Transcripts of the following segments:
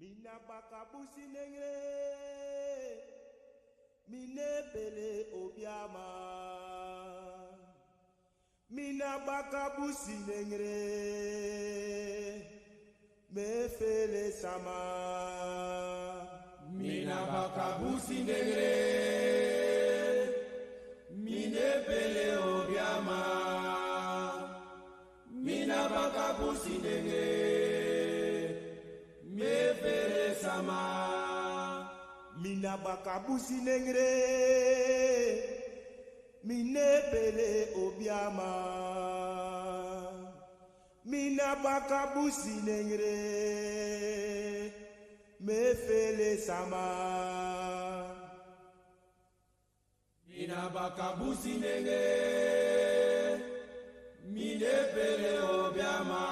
Mina bakabusi nengre, mine pele obiama. Mina bakabusi nengre, me fele sama. Mina bakabusi nengre, mine pele obiama. Mina bakabusi nengre, me fele sama. Mina bakabusi nengre, mine pele obiama. Mina bakabusi nengre, me fele sama. Mina bakabusi nengre, mine pele obiama.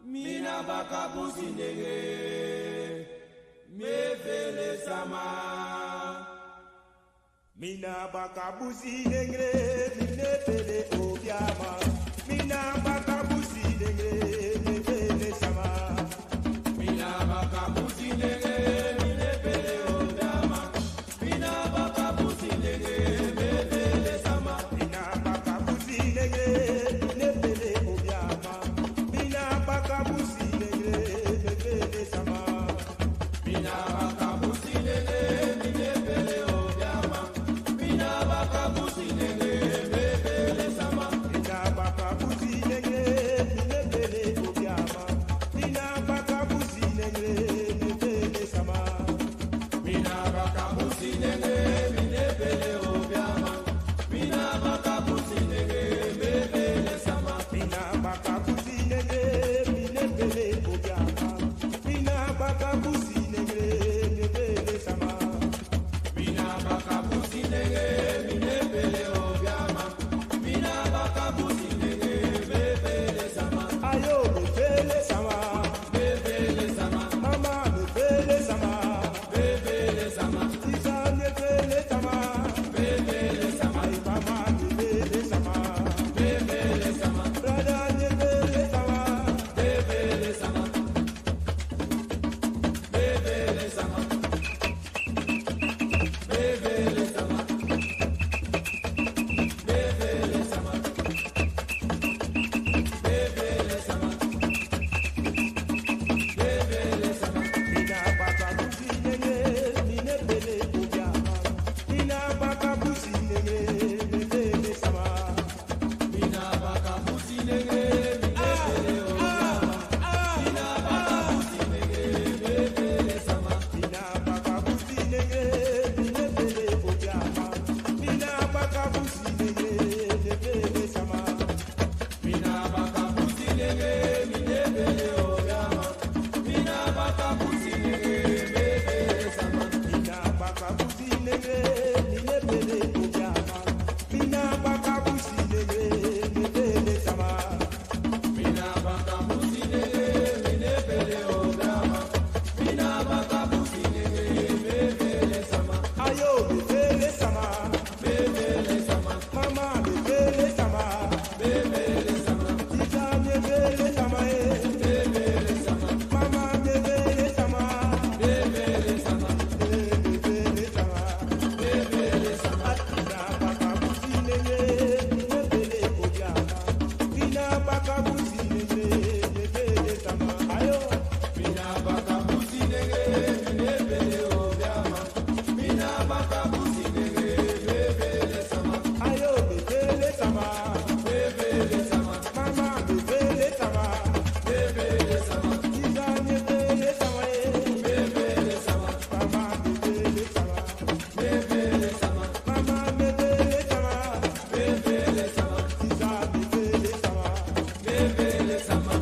Mina bakabusi nengre, me fele sama. Mina bakabusi nengre, mine pele obiama. Mina bakabusi nengre, me fele sama. Mina bakabusi nengre, mine pele obiama. Mina bakabusi nengre, me fele sama. Mina bakabusi nengre, mine pele obiama. Mina bakabusi nengre, me fele sama. Mina bakabusi nengre, mine pele obiama. Mina bakabusi nengre, me fele sama. Mina bakabusi nengre, mine pele obiama. Mina bakabusi nengre, me fele sama. Mina bakabusi nengre, mine pele obiama. Mina bakabusi nengre, me fele sama. Mina bakabusi nengre, mine pele obiama. Mina bakabusi nengre, me fele sama. Mina bakabusi nengre, mine pele obiama. Mina bakabusi nengre, me fele sama. Ayo me fele sama, Me fele sama, mama me fele sama, me fele sama, tisa me fele sama, me fele sama, ay mama me fele sama, me fele sama, brother me fele sama, me fele sama, me fele sama, me fele sama, me fele sama, me fele sama, me fele sama. mina bakabusi nengre, mine pele obiama. Mina bakabusi nengre, me fele sama. Mina bakabusi nengre, mine pele obiama. Mina bakabusi nengre, me fele sama. Mina bakabusi nengre, mine pele obiama. Mina bakabusi nengre, me fele sama. Mina bakabusi nengre, mine pele obiama. Mina bakabusi nengre, me fele sama. Mina bakabusi nengre, mine pele obiama. Mina bakabusi nengre, me fele sama. Mina bakabusi nengre, mine pele obiama. Mina bakabusi nengre, me fele sama. Ayo me fele sama, Me fele sama, mama me fele sama, me fele sama, tita me fele sama, me fele sama, mama me fele sama, me fele sama, me fele sama. me fele sama. Mina bakabusi nengre, mine pele obiama. Mina bakabusi nengre, me fele sama. Ayo. Mina bakabusi nengre, mine pele obiama. Mina bakabusi nengre, me fele sama, Ayo me fele sama, me fele sama, mama me fele sama, me fele sama, tita me fele sama, me fele sama, mama me fele sama, me fele sama, mama me fele sama, me fele sama, tita me fele sama. me fele sama.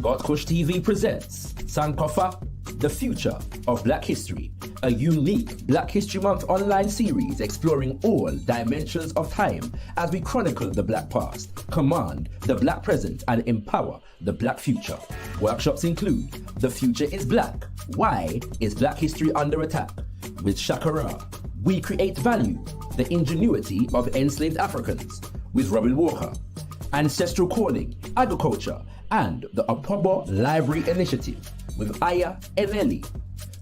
gotkushTV presents Sankofa, The Future of Black History, a unique Black History Month online series exploring all dimensions of time as we chronicle the Black past, command the Black present, and empower the Black future. Workshops include The Future is Black, Why is Black History Under Attack? With Shakara, We Create Value, The Ingenuity of Enslaved Africans, with Robin Walker, Ancestral Calling, Agriculture, and the Opobo Library Initiative with Aya Eneli,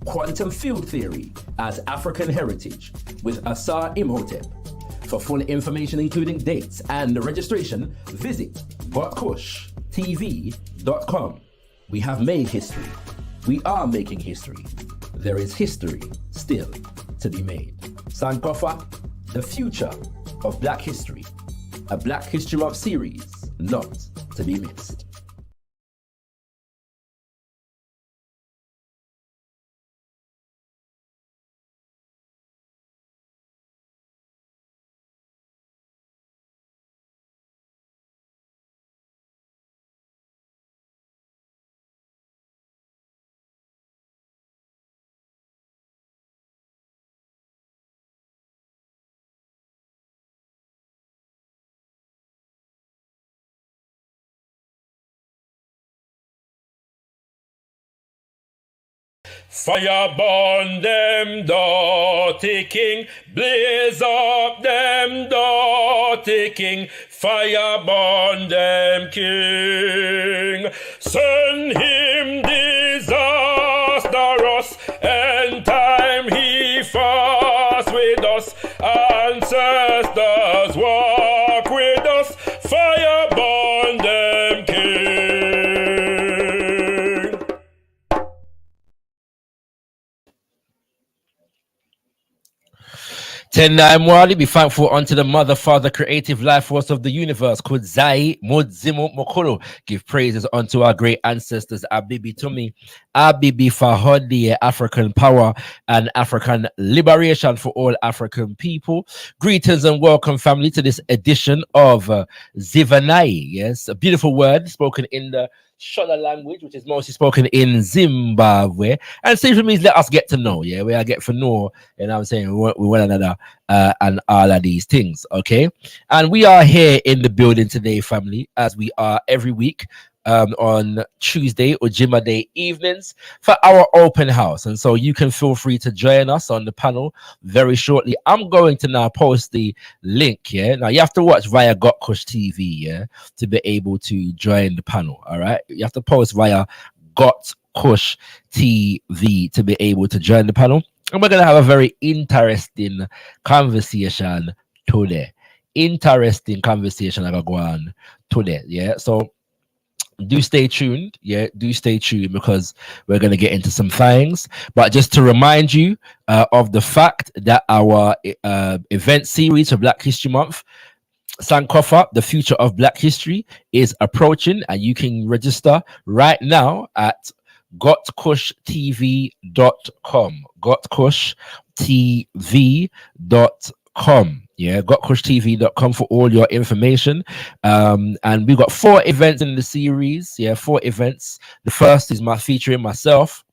Quantum Field Theory as African Heritage with Asar Imhotep. For full information including dates and registration, visit gotkushTV.com. We have made history. We are making history. There is history still to be made. Sankofa, the future of Black history. A Black History Month series not to be missed. Fire burn them dirty king, blaze up them dirty king, fire burn them king. Send him disastrous, and time he fast with us, ancestors walk with us, fire burn them king. 10-9 Mwali, be thankful unto the Mother, Father, creative life force of the universe. Kudzai Mudzimu Mokolo. Give praises unto our great ancestors. Abibi Tumi, Abibi Fahodi, African power and African liberation for all African people. Greetings and welcome, family, to this edition of Zivanai. Yes, a beautiful word spoken in the Shola language, which is mostly spoken in Zimbabwe, and simply means let us get to know. Yeah, we are get to know, and I'm saying we one another and all of these things. Okay, and we are here in the building today, family, as we are every week. On Tuesday or Jimma Day evenings for our open house. And so you can feel free to join us on the panel very shortly. I'm going to now post the link. Yeah. Now you have to watch via gotkushTV, yeah, to be able to join the panel. All right. You have to post via gotkushTV to be able to join the panel. And we're going to have a very interesting conversation today. Interesting conversation I go on today. Yeah. So do stay tuned. Yeah, do stay tuned because we're going to get into some things. But just to remind you of the fact that our event series for Black History Month, Sankofa, the future of Black history, is approaching, and you can register right now at gotkushtv.com. gotkushtv.com. Yeah, gotkushtv.com for all your information. And we've got 4 events in the series. Yeah, 4 events. The first is featuring myself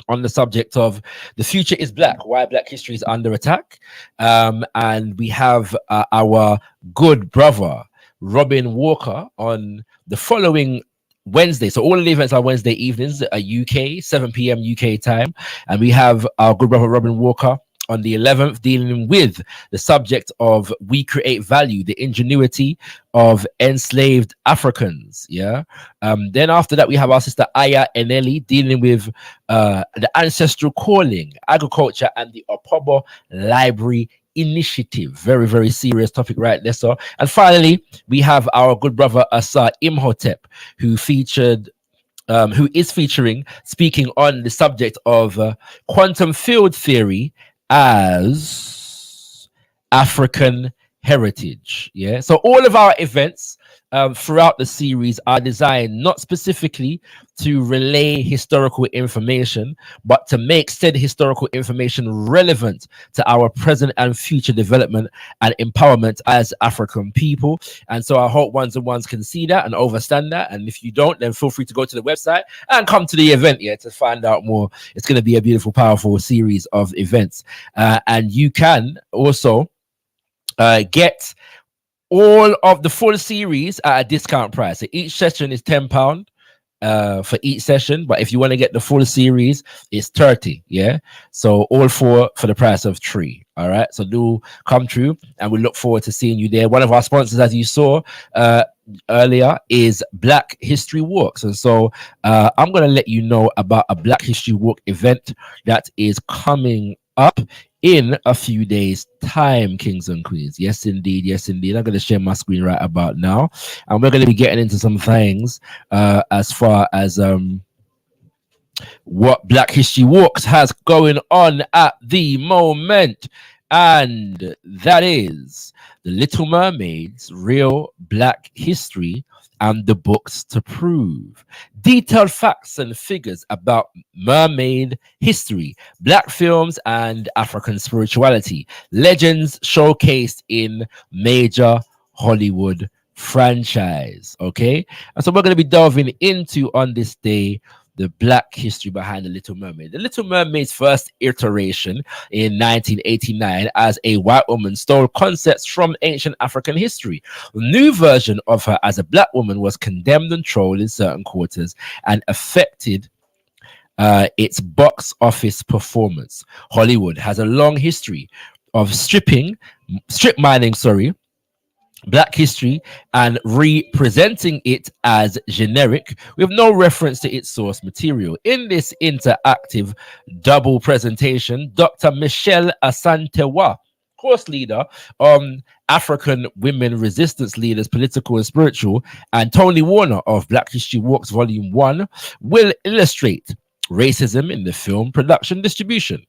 on the subject of the future is Black, why Black history is under attack. And we have our good brother, Robin Walker, on the following Wednesday. So all of the events are Wednesday evenings at UK, 7 p.m. UK time. And we have our good brother, Robin Walker, on the 11th, dealing with the subject of we create value, the ingenuity of enslaved Africans. Yeah. Then after that, we have our sister Aya Eneli dealing with the ancestral calling, agriculture, and the Opobo Library Initiative. Very, very serious topic right there. So, and finally, we have our good brother Asar Imhotep, who is featuring, speaking on the subject of quantum field theory as African heritage. Yeah, so all of our events throughout the series are designed not specifically to relay historical information, but to make said historical information relevant to our present and future development and empowerment as African people. And so I hope ones and ones can see that and understand that. And if you don't, then feel free to go to the website and come to the event, yeah, to find out more. It's going to be a beautiful, powerful series of events. And you can also get all of the full series at a discount price. So each session is £10 for each session, but if you want to get the full series, it's 30. Yeah, so all 4 for the price of 3. All right, so do come through, and we look forward to seeing you there. One of our sponsors, as you saw, earlier is Black History Walks. And so I'm going to let you know about a Black History Walk event that is coming up in a few days time, kings and queens. Yes indeed, yes indeed. I'm going to share my screen right about now, and we're going to be getting into some things as far as what Black History Walks has going on at the moment, and that is The Little Mermaid's Real Black History and the Books to Prove. Detailed facts and figures about mermaid history, Black films, and African spirituality. Legends showcased in major Hollywood franchise. Okay, and so we're going to be delving into on this day the Black history behind The Little Mermaid. The Little Mermaid's first iteration in 1989 as a white woman stole concepts from ancient African history. The new version of her as a Black woman was condemned and trolled in certain quarters and affected its box office performance. Hollywood has a long history of strip mining, Black history and representing it as generic with no reference to its source material. In this interactive double presentation, Dr. Michelle Asantewa, course leader on African women resistance leaders, political and spiritual, and Tony Warner of Black History Walks Volume 1 will illustrate racism in the film production distribution,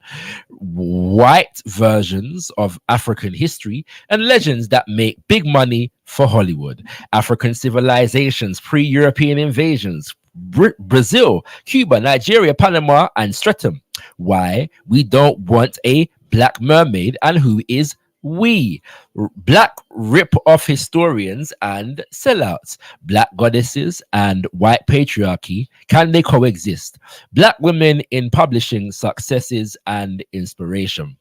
white versions of African history, and legends that make big money for Hollywood. African civilizations, pre-European invasions, Brazil, Cuba, Nigeria, Panama, and Streatham. Why we don't want a Black mermaid and who is we. Black rip-off historians and sellouts, Black goddesses and white patriarchy, can they coexist? Black women in publishing, successes and inspiration.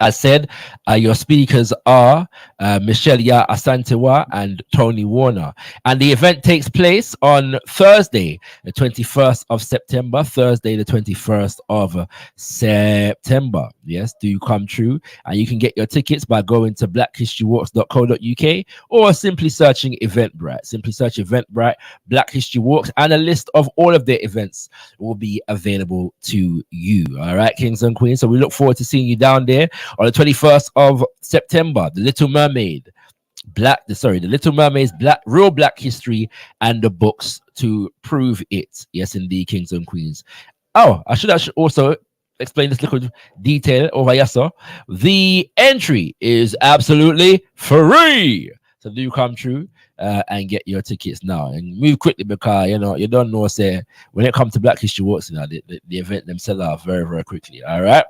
As said, your speakers are Michelle Asantewa and Tony Warner. And the event takes place on Thursday, the 21st of September. Thursday, the 21st of September. Yes, do come true. And you can get your tickets by going to blackhistorywalks.co.uk or simply searching Eventbrite. Simply search Eventbrite, Black History Walks, and a list of all of their events will be available to you. All right, kings and queens. So we look forward to seeing you down there on the 21st of September. The Little Mermaid, The Little Mermaid's real Black history and the books to prove it. Yes, indeed, kings and queens. Oh, I should also explain this little detail over here, sir. The entry is absolutely free. So do come true and get your tickets now and move quickly, because you don't know, say, when it comes to Black History Walks, the event them sell out very, very quickly. All right.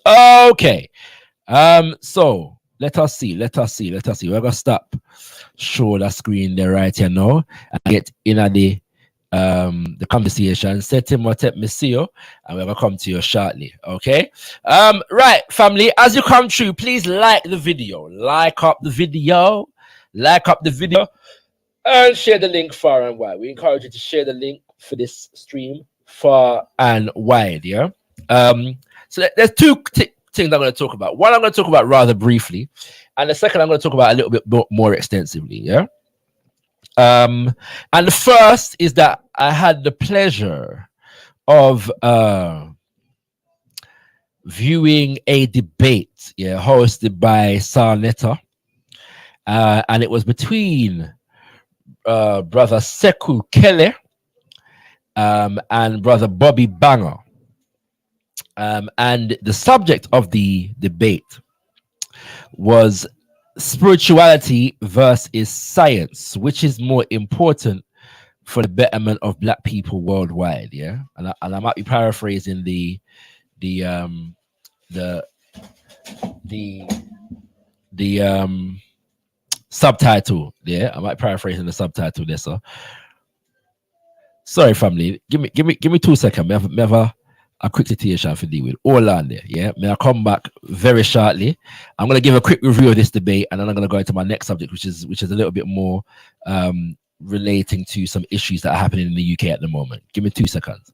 Okay. So let us see. We're gonna stop show the screen there right here now and get in at the conversation. Set him what me see you, and we're gonna come to you shortly. Okay. Right, family, as you come through, please like the video, like up the video, and share the link far and wide. We encourage you to share the link for this stream far and wide. Yeah. So there's two things I'm going to talk about. One I'm going to talk about rather briefly, and the second I'm going to talk about a little bit more extensively. Yeah. And the first is that I had the pleasure of viewing a debate, hosted by Sarnetta, and it was between brother Sekou Kelly and brother Bobby Banger. And the subject of the debate was spirituality versus science, which is more important for the betterment of Black people worldwide. Yeah, and I might be paraphrasing the subtitle. Yeah, I might paraphrasing the subtitle there. So sorry, family. Give me 2 seconds. Me have a quick situation for deal with. All on there, yeah. May I come back very shortly. I'm gonna give a quick review of this debate, and then I'm gonna go into my next subject, which is a little bit more relating to some issues that are happening in the UK at the moment. Give me 2 seconds.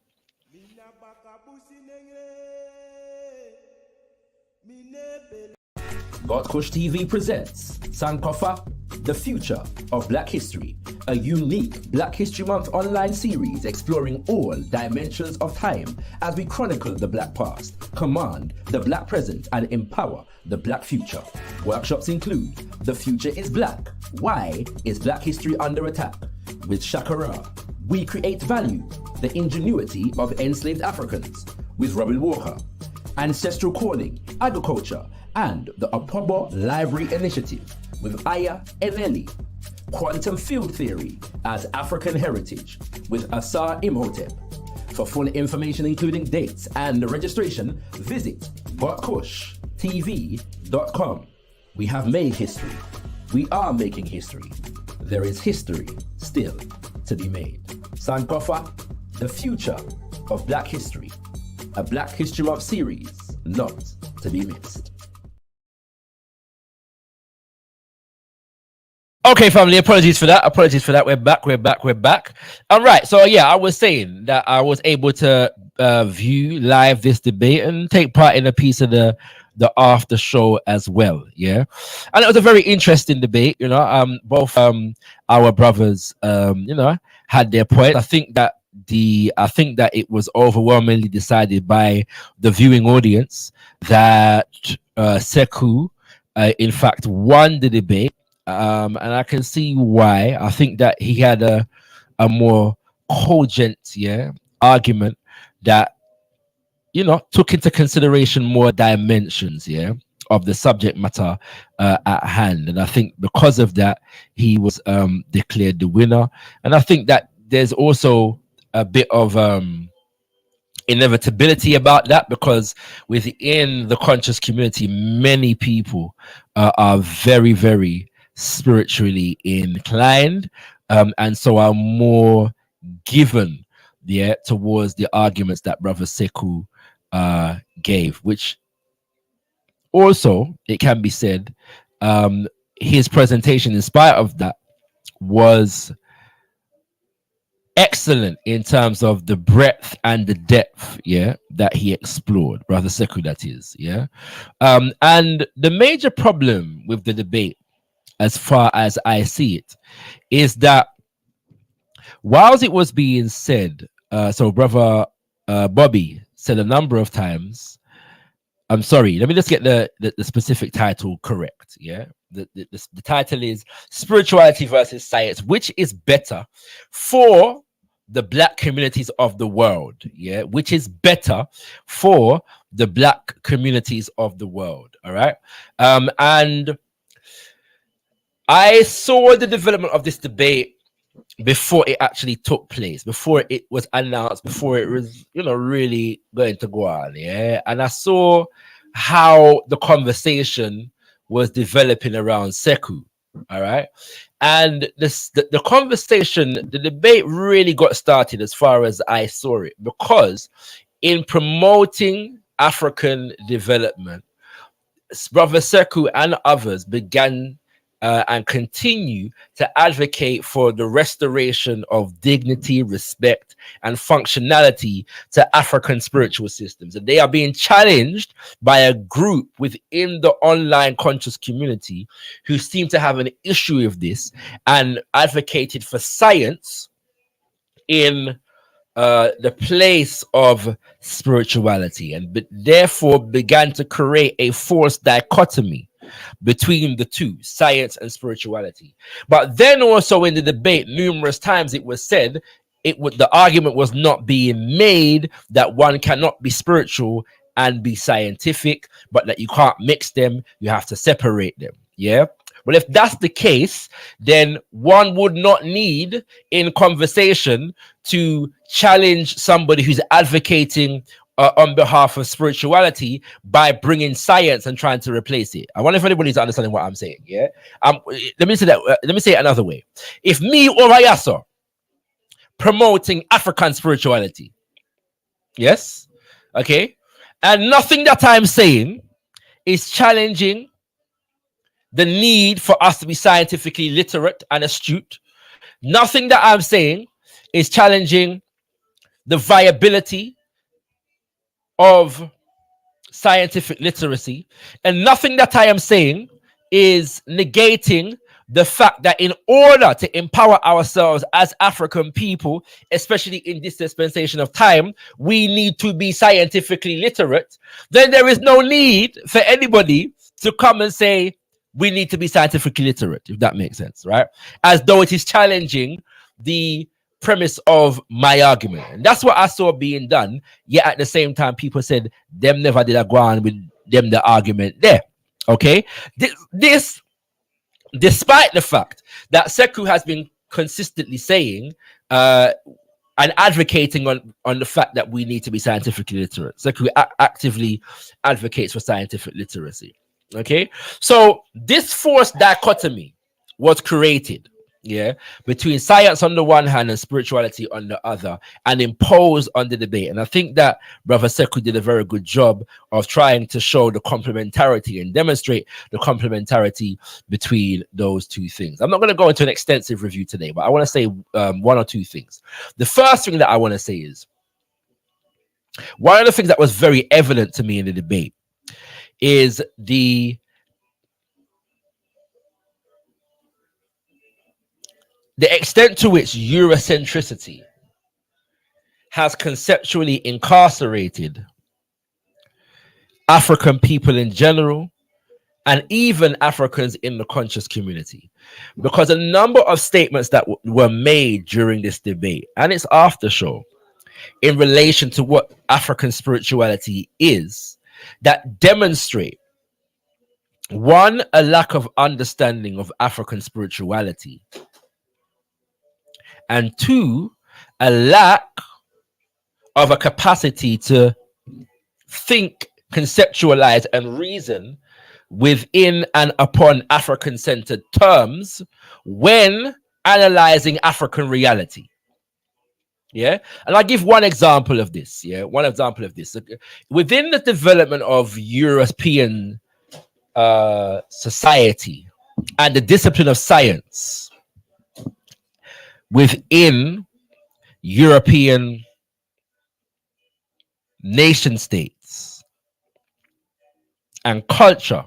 GKTV presents Sankofa, The Future of Black History, a unique Black History Month online series exploring all dimensions of time as we chronicle the Black past, command the Black present, and empower the Black future. Workshops include The Future is Black. Why is Black history under attack? With Shakara. We Create Value, the ingenuity of enslaved Africans, with Robin Walker. Ancestral Calling, Agriculture, and the Apobo Library Initiative, with Aya Eneli. Quantum Field Theory as African Heritage, with Asar Imhotep. For full information including dates and registration, visit gotkushTV.com. We have made history. We are making history. There is history still to be made. Sankofa, The Future of Black History, a Black History Month series not to be missed. Okay, family, apologies for that. We're back. All right. So yeah, I was saying that I was able to view live this debate and take part in a piece of the after show as well. Yeah. And it was a very interesting debate, both our brothers had their point. I think that it was overwhelmingly decided by the viewing audience that Sekou in fact won the debate. And I can see why. I think that he had a more cogent argument that took into consideration more dimensions of the subject matter at hand. And I think because of that, he was declared the winner. And I think that there's also a bit of inevitability about that, because within the conscious community, many people are very, very spiritually inclined, and so are more given towards the arguments that Brother Sekou gave, which also, it can be said, his presentation, in spite of that, was excellent in terms of the breadth and the depth that he explored. Brother Sekou, that is. And the major problem with the debate, as far as I see it, is that whilst it was being said, so Brother Bobby said a number of times, I'm sorry, let me just get the specific title correct. The title is Spirituality versus Science, which is better for the Black communities of the world. Which is better for the Black communities of the world. All right. And I saw the development of this debate before it actually took place, before it was announced, before it was, really going to go on. And I saw how the conversation was developing around Sekou. All right. And the conversation, the debate really got started, as far as I saw it, because in promoting African development, Brother Sekou and others began and continue to advocate for the restoration of dignity, respect, and functionality to African spiritual systems. And they are being challenged by a group within the online conscious community who seem to have an issue with this and advocated for science in the place of spirituality, and therefore began to create a false dichotomy between the two, science and spirituality. But then also in the debate, numerous times it was said the argument was not being made that one cannot be spiritual and be scientific, but that you can't mix them, you have to separate them. Well, if that's the case, then one would not need in conversation to challenge somebody who's advocating on behalf of spirituality by bringing science and trying to replace it. I wonder if anybody's understanding what I'm saying. Let me say that. Let me say it another way. If me or Ayasa promoting African spirituality, yes, okay, and nothing that I'm saying is challenging the need for us to be scientifically literate and astute. Nothing that I'm saying is challenging the viability of scientific literacy, and nothing that I am saying is negating the fact that in order to empower ourselves as African people, especially in this dispensation of time, we need to be scientifically literate, then there is no need for anybody to come and say we need to be scientifically literate, if that makes sense, right? As though it is challenging the premise of my argument. And that's what I saw being done. Yet at the same time, people said them never did a go on with them the argument there. Okay, this despite the fact that Sekou has been consistently saying and advocating on the fact that we need to be scientifically literate. Sekou actively advocates for scientific literacy. Okay, so this forced dichotomy was created, yeah, between science on the one hand and spirituality on the other, and imposed on the debate. And I think that Brother Sekou did a very good job of trying to show the complementarity and demonstrate the complementarity between those two things. I'm not going to go into an extensive review today, but I want to say one or two things. The first thing that I want to say is one of the things that was very evident to me in the debate is the extent to which Eurocentricity has conceptually incarcerated African people in general, and even Africans in the conscious community. Because a number of statements that were made during this debate and its after show in relation to what African spirituality is, that demonstrate, one, a lack of understanding of African spirituality, and two, a lack of a capacity to think, conceptualize, and reason within and upon African-centered terms when analyzing African reality. Yeah, and I'll give one example of this. Yeah, one example of this. Within the development of European society and the discipline of science within European nation states and culture,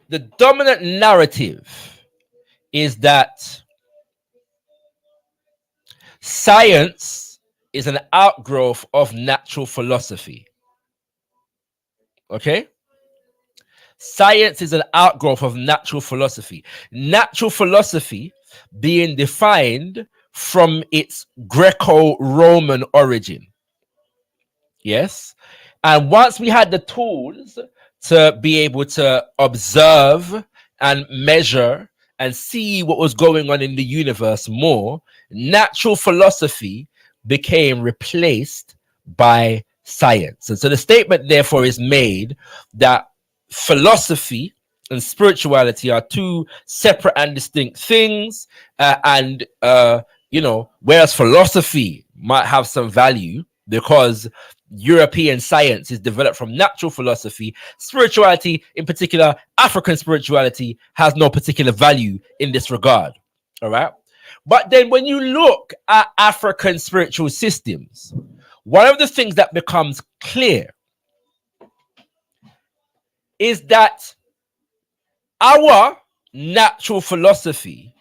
the dominant narrative is that science is an outgrowth of natural philosophy. Okay? Science is an outgrowth of natural philosophy. Natural philosophy being defined from its Greco-Roman origin. Yes? And once we had the tools to be able to observe and measure and see what was going on in the universe more, natural philosophy became replaced by science. And so the statement, therefore, is made that philosophy and spirituality are two separate and distinct things. Whereas philosophy might have some value because European science is developed from natural philosophy, spirituality, in particular, African spirituality, has no particular value in this regard. All right. But then when you look at African spiritual systems, one of the things that becomes clear is that our natural philosophy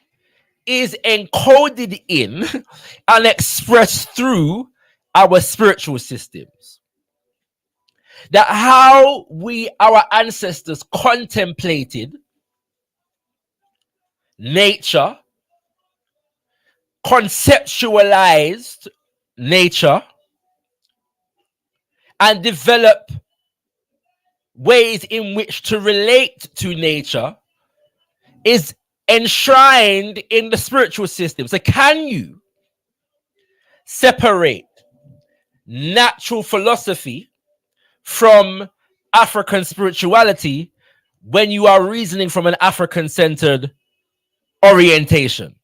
is encoded in and expressed through our spiritual systems. That how our ancestors contemplated nature, conceptualized nature, and develop ways in which to relate to nature is enshrined in the spiritual system. So can you separate natural philosophy from African spirituality when you are reasoning from an African-centered orientation?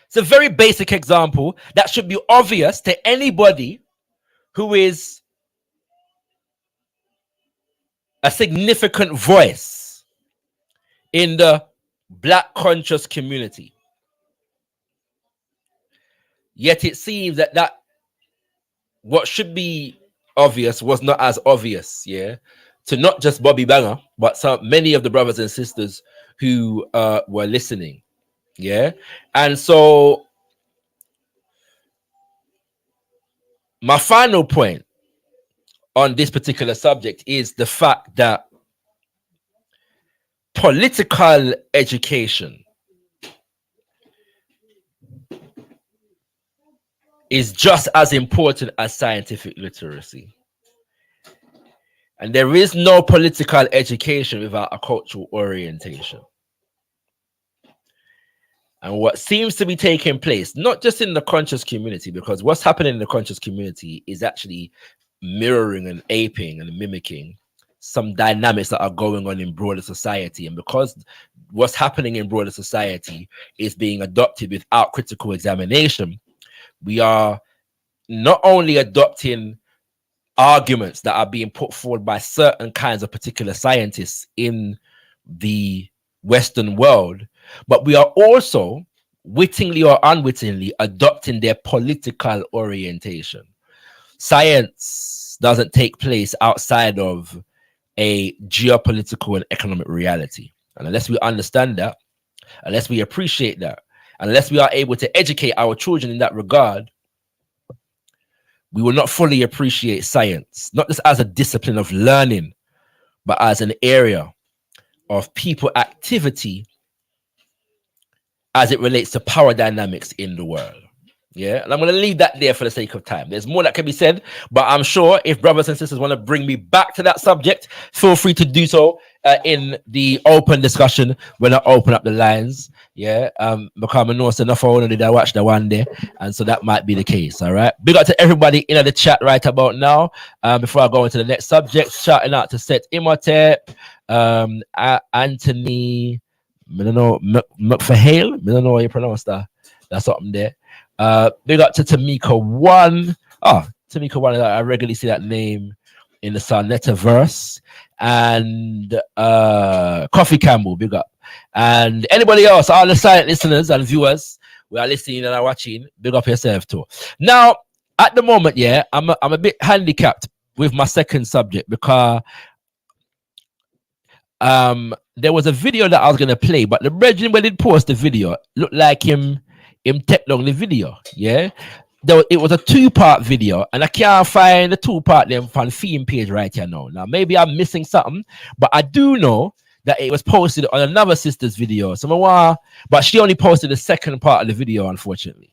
It's a very basic example that should be obvious to anybody who is a significant voice in the Black conscious community. Yet it seems that what should be obvious was not as obvious, yeah, to not just Bobby Banger, but many of the brothers and sisters who were listening. Yeah. And so my final point on this particular subject is the fact that political education is just as important as scientific literacy. And there is no political education without a cultural orientation. And what seems to be taking place, not just in the conscious community, because what's happening in the conscious community is actually mirroring and aping and mimicking some dynamics that are going on in broader society. And because what's happening in broader society is being adopted without critical examination, we are not only adopting arguments that are being put forward by certain kinds of particular scientists in the Western world, but we are also wittingly or unwittingly adopting their political orientation. Science doesn't take place outside of a geopolitical and economic reality. And unless we understand that, unless we appreciate that, unless we are able to educate our children in that regard, we will not fully appreciate science, not just as a discipline of learning, but as an area of people activity as it relates to power dynamics in the world. Yeah, and I'm going to leave that there for the sake of time. There's more that can be said, but I'm sure if brothers and sisters want to bring me back to that subject, feel free to do so in the open discussion when I open up the lines. Yeah, because I know enough I only did I watch the one day, and so that might be the case. All right, big up to everybody in the chat right about now. Before I go into the next subject, shouting out to Seth Imhotep, Anthony, I don't know, McFahale, I don't know how you pronounce that. That's something there. Big up to Tamika One. Oh, Tamika One, I regularly see that name in the Sonetaverse. And Coffee Campbell, big up. And anybody else, all the silent listeners and viewers who are listening and are watching, big up yourself too. Now, at the moment, yeah, I'm a bit handicapped with my second subject because there was a video that I was gonna play, but the brethren when did post the video looked like him take down the video. Yeah, it was a 2-part video, and I can't find the 2-part them on theme page right here now. Now maybe I'm missing something, but I do know that it was posted on another sister's video. But she only posted the second part of the video, unfortunately.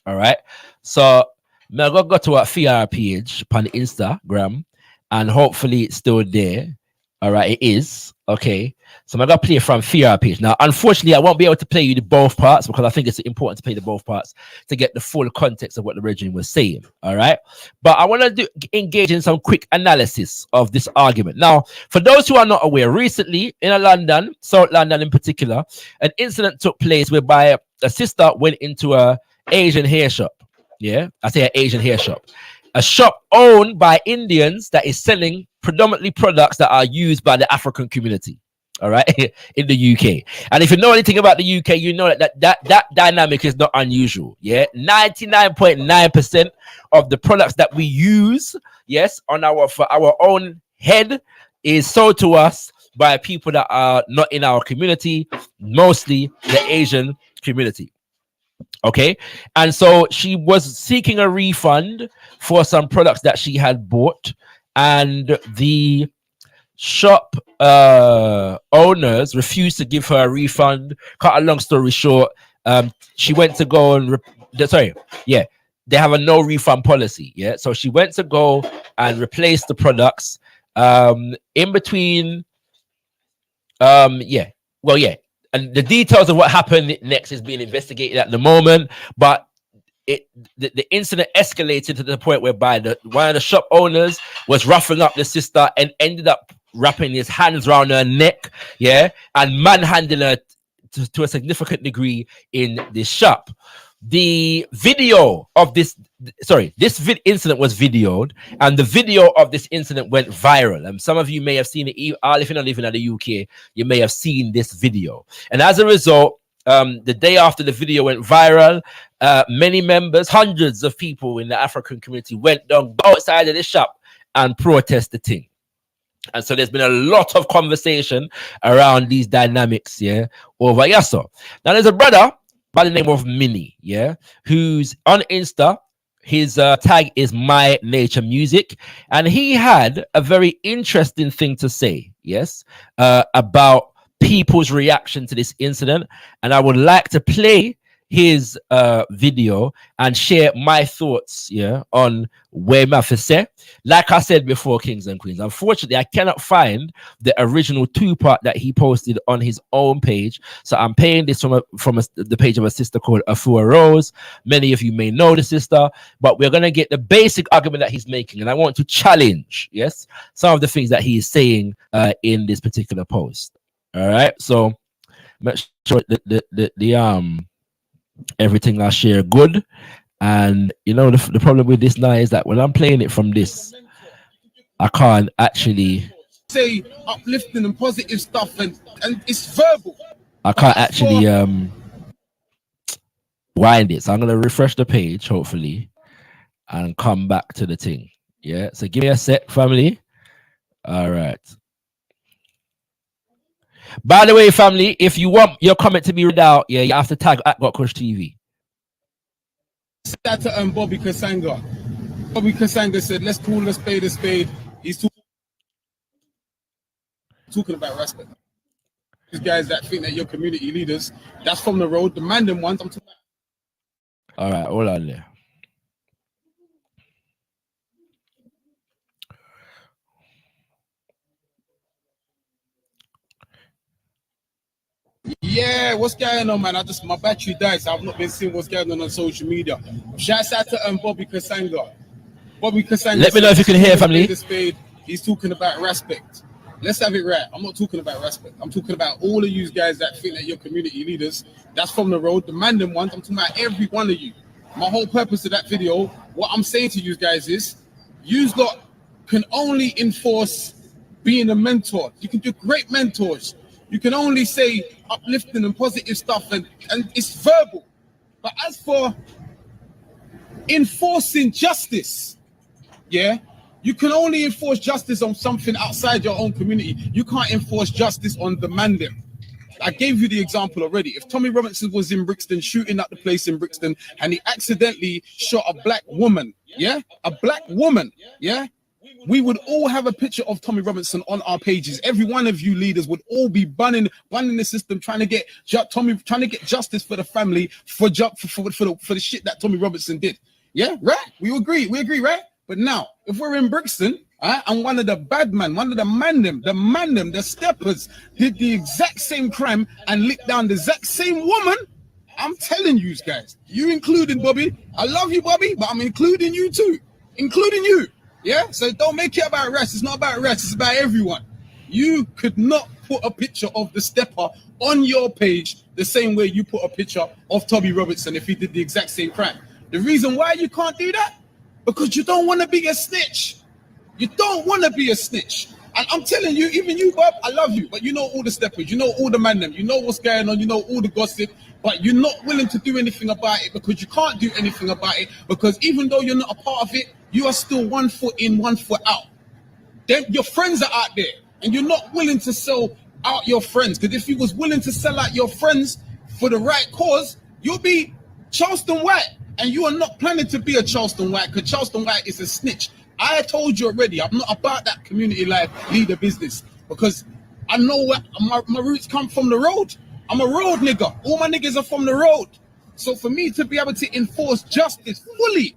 All right, so I'm gonna go to our FIR page on Instagram, and hopefully it's still there. All right, it is. Okay, so I'm going to play from FIR page. Now, unfortunately, I won't be able to play you the both parts because I think it's important to play the both parts to get the full context of what the regime was saying. All right, but I want to engage in some quick analysis of this argument. Now, for those who are not aware, recently in London, South London in particular, an incident took place whereby a sister went into a Asian hair shop. Yeah, I say an Asian hair shop. A shop owned by Indians that is selling predominantly products that are used by the African community, all right, in the UK. And if you know anything about the UK, you know that dynamic is not unusual. Yeah, 99.9% of the products that we use, yes, for our own head is sold to us by people that are not in our community, mostly the Asian community. Okay, and so she was seeking a refund for some products that she had bought, and the shop owners refused to give her a refund. Cut a long story short, she went to go and they have a no refund policy. Yeah, so she went to go and replace the products. In between, and the details of what happened next is being investigated at the moment, but the incident escalated to the point whereby one of the shop owners was roughing up the sister and ended up wrapping his hands around her neck, yeah, and manhandling her to a significant degree in this shop. The video of this incident was videoed, and the video of this incident went viral. And some of you may have seen it. If you're not living in the UK, you may have seen this video. And as a result, the day after the video went viral, many members, hundreds of people in the African community went down outside of the shop and protest the thing. And so there's been a lot of conversation around these dynamics, yeah, over Yasso. Now there's a brother by the name of Mini, yeah, who's on Insta. His tag is My Nature Music, and he had a very interesting thing to say, yes, about people's reaction to this incident. And I would like to play his video and share my thoughts, yeah, on where Mafise. Like I said before, kings and queens, unfortunately I cannot find the original 2-part that he posted on his own page, so I'm paying this from the page of a sister called Afua Rose. Many of you may know the sister, but we're going to get the basic argument that he's making, and I want to challenge, yes, some of the things that he is saying in this particular post. All right, so make sure the everything I share good. And you know, the problem with this now is that when I'm playing it from this, I can't actually say uplifting and positive stuff, and it's verbal. I can't actually wind it, so I'm gonna refresh the page hopefully and come back to the thing. Yeah, so give me a sec, family. All right. By the way, family, if you want your comment to be read out, yeah, you have to tag at gotkushTV. That to Bobby Kasanga. Bobby Kasanga said, "Let's call a spade a spade." He's talking about respect. These guys that think that you're community leaders, that's from the road. The man them ones. I'm talking about. All right, hold on there. Yeah, what's going on, man? My battery died, so I've not been seeing what's going on social media. Shouts out to Bobby Kasanga. Bobby Kasanga. Let me know if you can hear, family. He's talking about respect. Let's have it right. I'm not talking about respect. I'm talking about all of you guys that think that you're community leaders. That's from the road. The man them ones. I'm talking about every one of you. My whole purpose of that video, what I'm saying to you guys is, you lot can only enforce being a mentor. You can do great mentors. You can only say uplifting and positive stuff, and it's verbal. But as for enforcing justice, yeah, you can only enforce justice on something outside your own community. You can't enforce justice on the man them. I gave you the example already. If Tommy Robinson was in Brixton, shooting at the place in Brixton, and he accidentally shot a black woman, yeah, a black woman, yeah, we would all have a picture of Tommy Robinson on our pages. Every one of you leaders would all be bunning the system, trying to get justice for the family for the shit that Tommy Robinson did. Yeah, right? We agree, right? But now, if we're in Brixton, and one of the bad man, one of the man them, the steppers did the exact same crime and licked down the exact same woman, I'm telling you guys, you including Bobby, I love you, Bobby, but I'm including you too, including you. Yeah, so don't make it about rest. It's not about rest. It's about everyone. You could not put a picture of the stepper on your page the same way you put a picture of Tommy Robinson if he did the exact same crime. The reason why you can't do that, because you don't want to be a snitch. You don't want to be a snitch. And I'm telling you, even you, Bob, I love you, but you know all the steppers, you know all the man them, you know what's going on, you know all the gossip, but you're not willing to do anything about it because you can't do anything about it, because even though you're not a part of it, you are still 1 foot in, 1 foot out. Then your friends are out there, and you're not willing to sell out your friends, because if you was willing to sell out your friends for the right cause, you'll be Charleston White, and you are not planning to be a Charleston White, because Charleston White is a snitch. I told you already, I'm not about that community life leader business, because I know where my roots come from, the road. I'm a road nigga. All my niggas are from the road. So for me to be able to enforce justice fully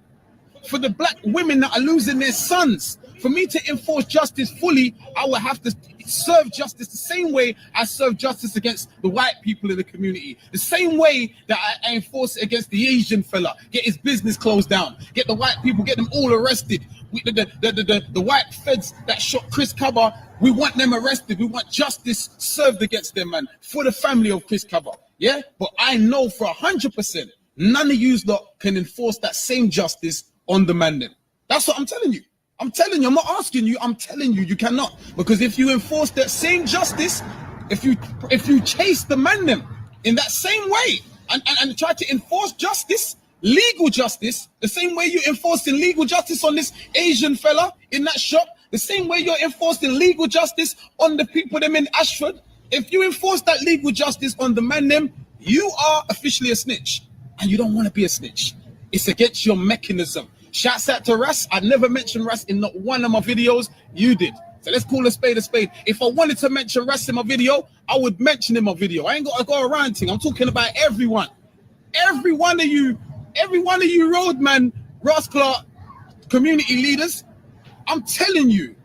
for the black women that are losing their sons, for me to enforce justice fully, I will have to serve justice the same way I serve justice against the white people in the community. The same way that I enforce it against the Asian fella, get his business closed down, get the white people, get them all arrested. The white feds that shot Chris Cabba, we want them arrested. We want justice served against them, man, for the family of Chris Cabba. Yeah, but I know for 100%, none of you lot can enforce that same justice on the man then. That's what I'm telling you. I'm telling you, I'm not asking you, I'm telling you, you cannot. Because if you enforce that same justice, if you chase the man them in that same way and try to enforce justice, legal justice, the same way you enforcing legal justice on this Asian fella in that shop, The same way you're enforcing legal justice on the people them in Ashford. If you enforce that legal justice on the man them, you are officially a snitch. And you don't want to be a snitch. It's against your mechanism. Shouts out to Ras. I never mentioned Ras in not one of my videos. You did. So let's call a spade a spade. If I wanted to mention Ras in my video, I would mention in my video. I ain't got to go around thing. I'm talking about everyone. Every one of you roadman, Ross Clark, community leaders, I'm telling you,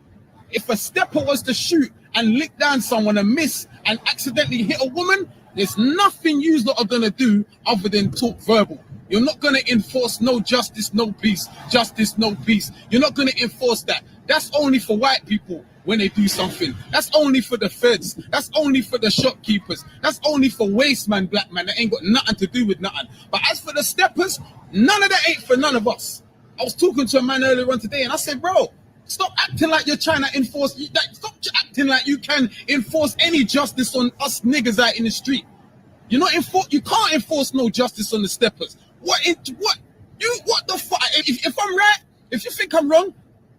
if a stepper was to shoot and lick down someone and miss and accidentally hit a woman, there's nothing you lot are going to do other than talk verbal. You're not going to enforce no justice, no peace. Justice, no peace. You're not going to enforce that. That's only for white people when they do something. That's only for the feds. That's only for the shopkeepers. That's only for waste man, black man. That ain't got nothing to do with nothing. But as for the steppers, none of that ain't for none of us. I was talking to a man earlier on today and I said, bro, stop acting like you're trying to enforce. Stop acting like you can enforce any justice on us niggas out in the street. You can't enforce no justice on the steppers. What the fuck? If I'm right, if you think I'm wrong,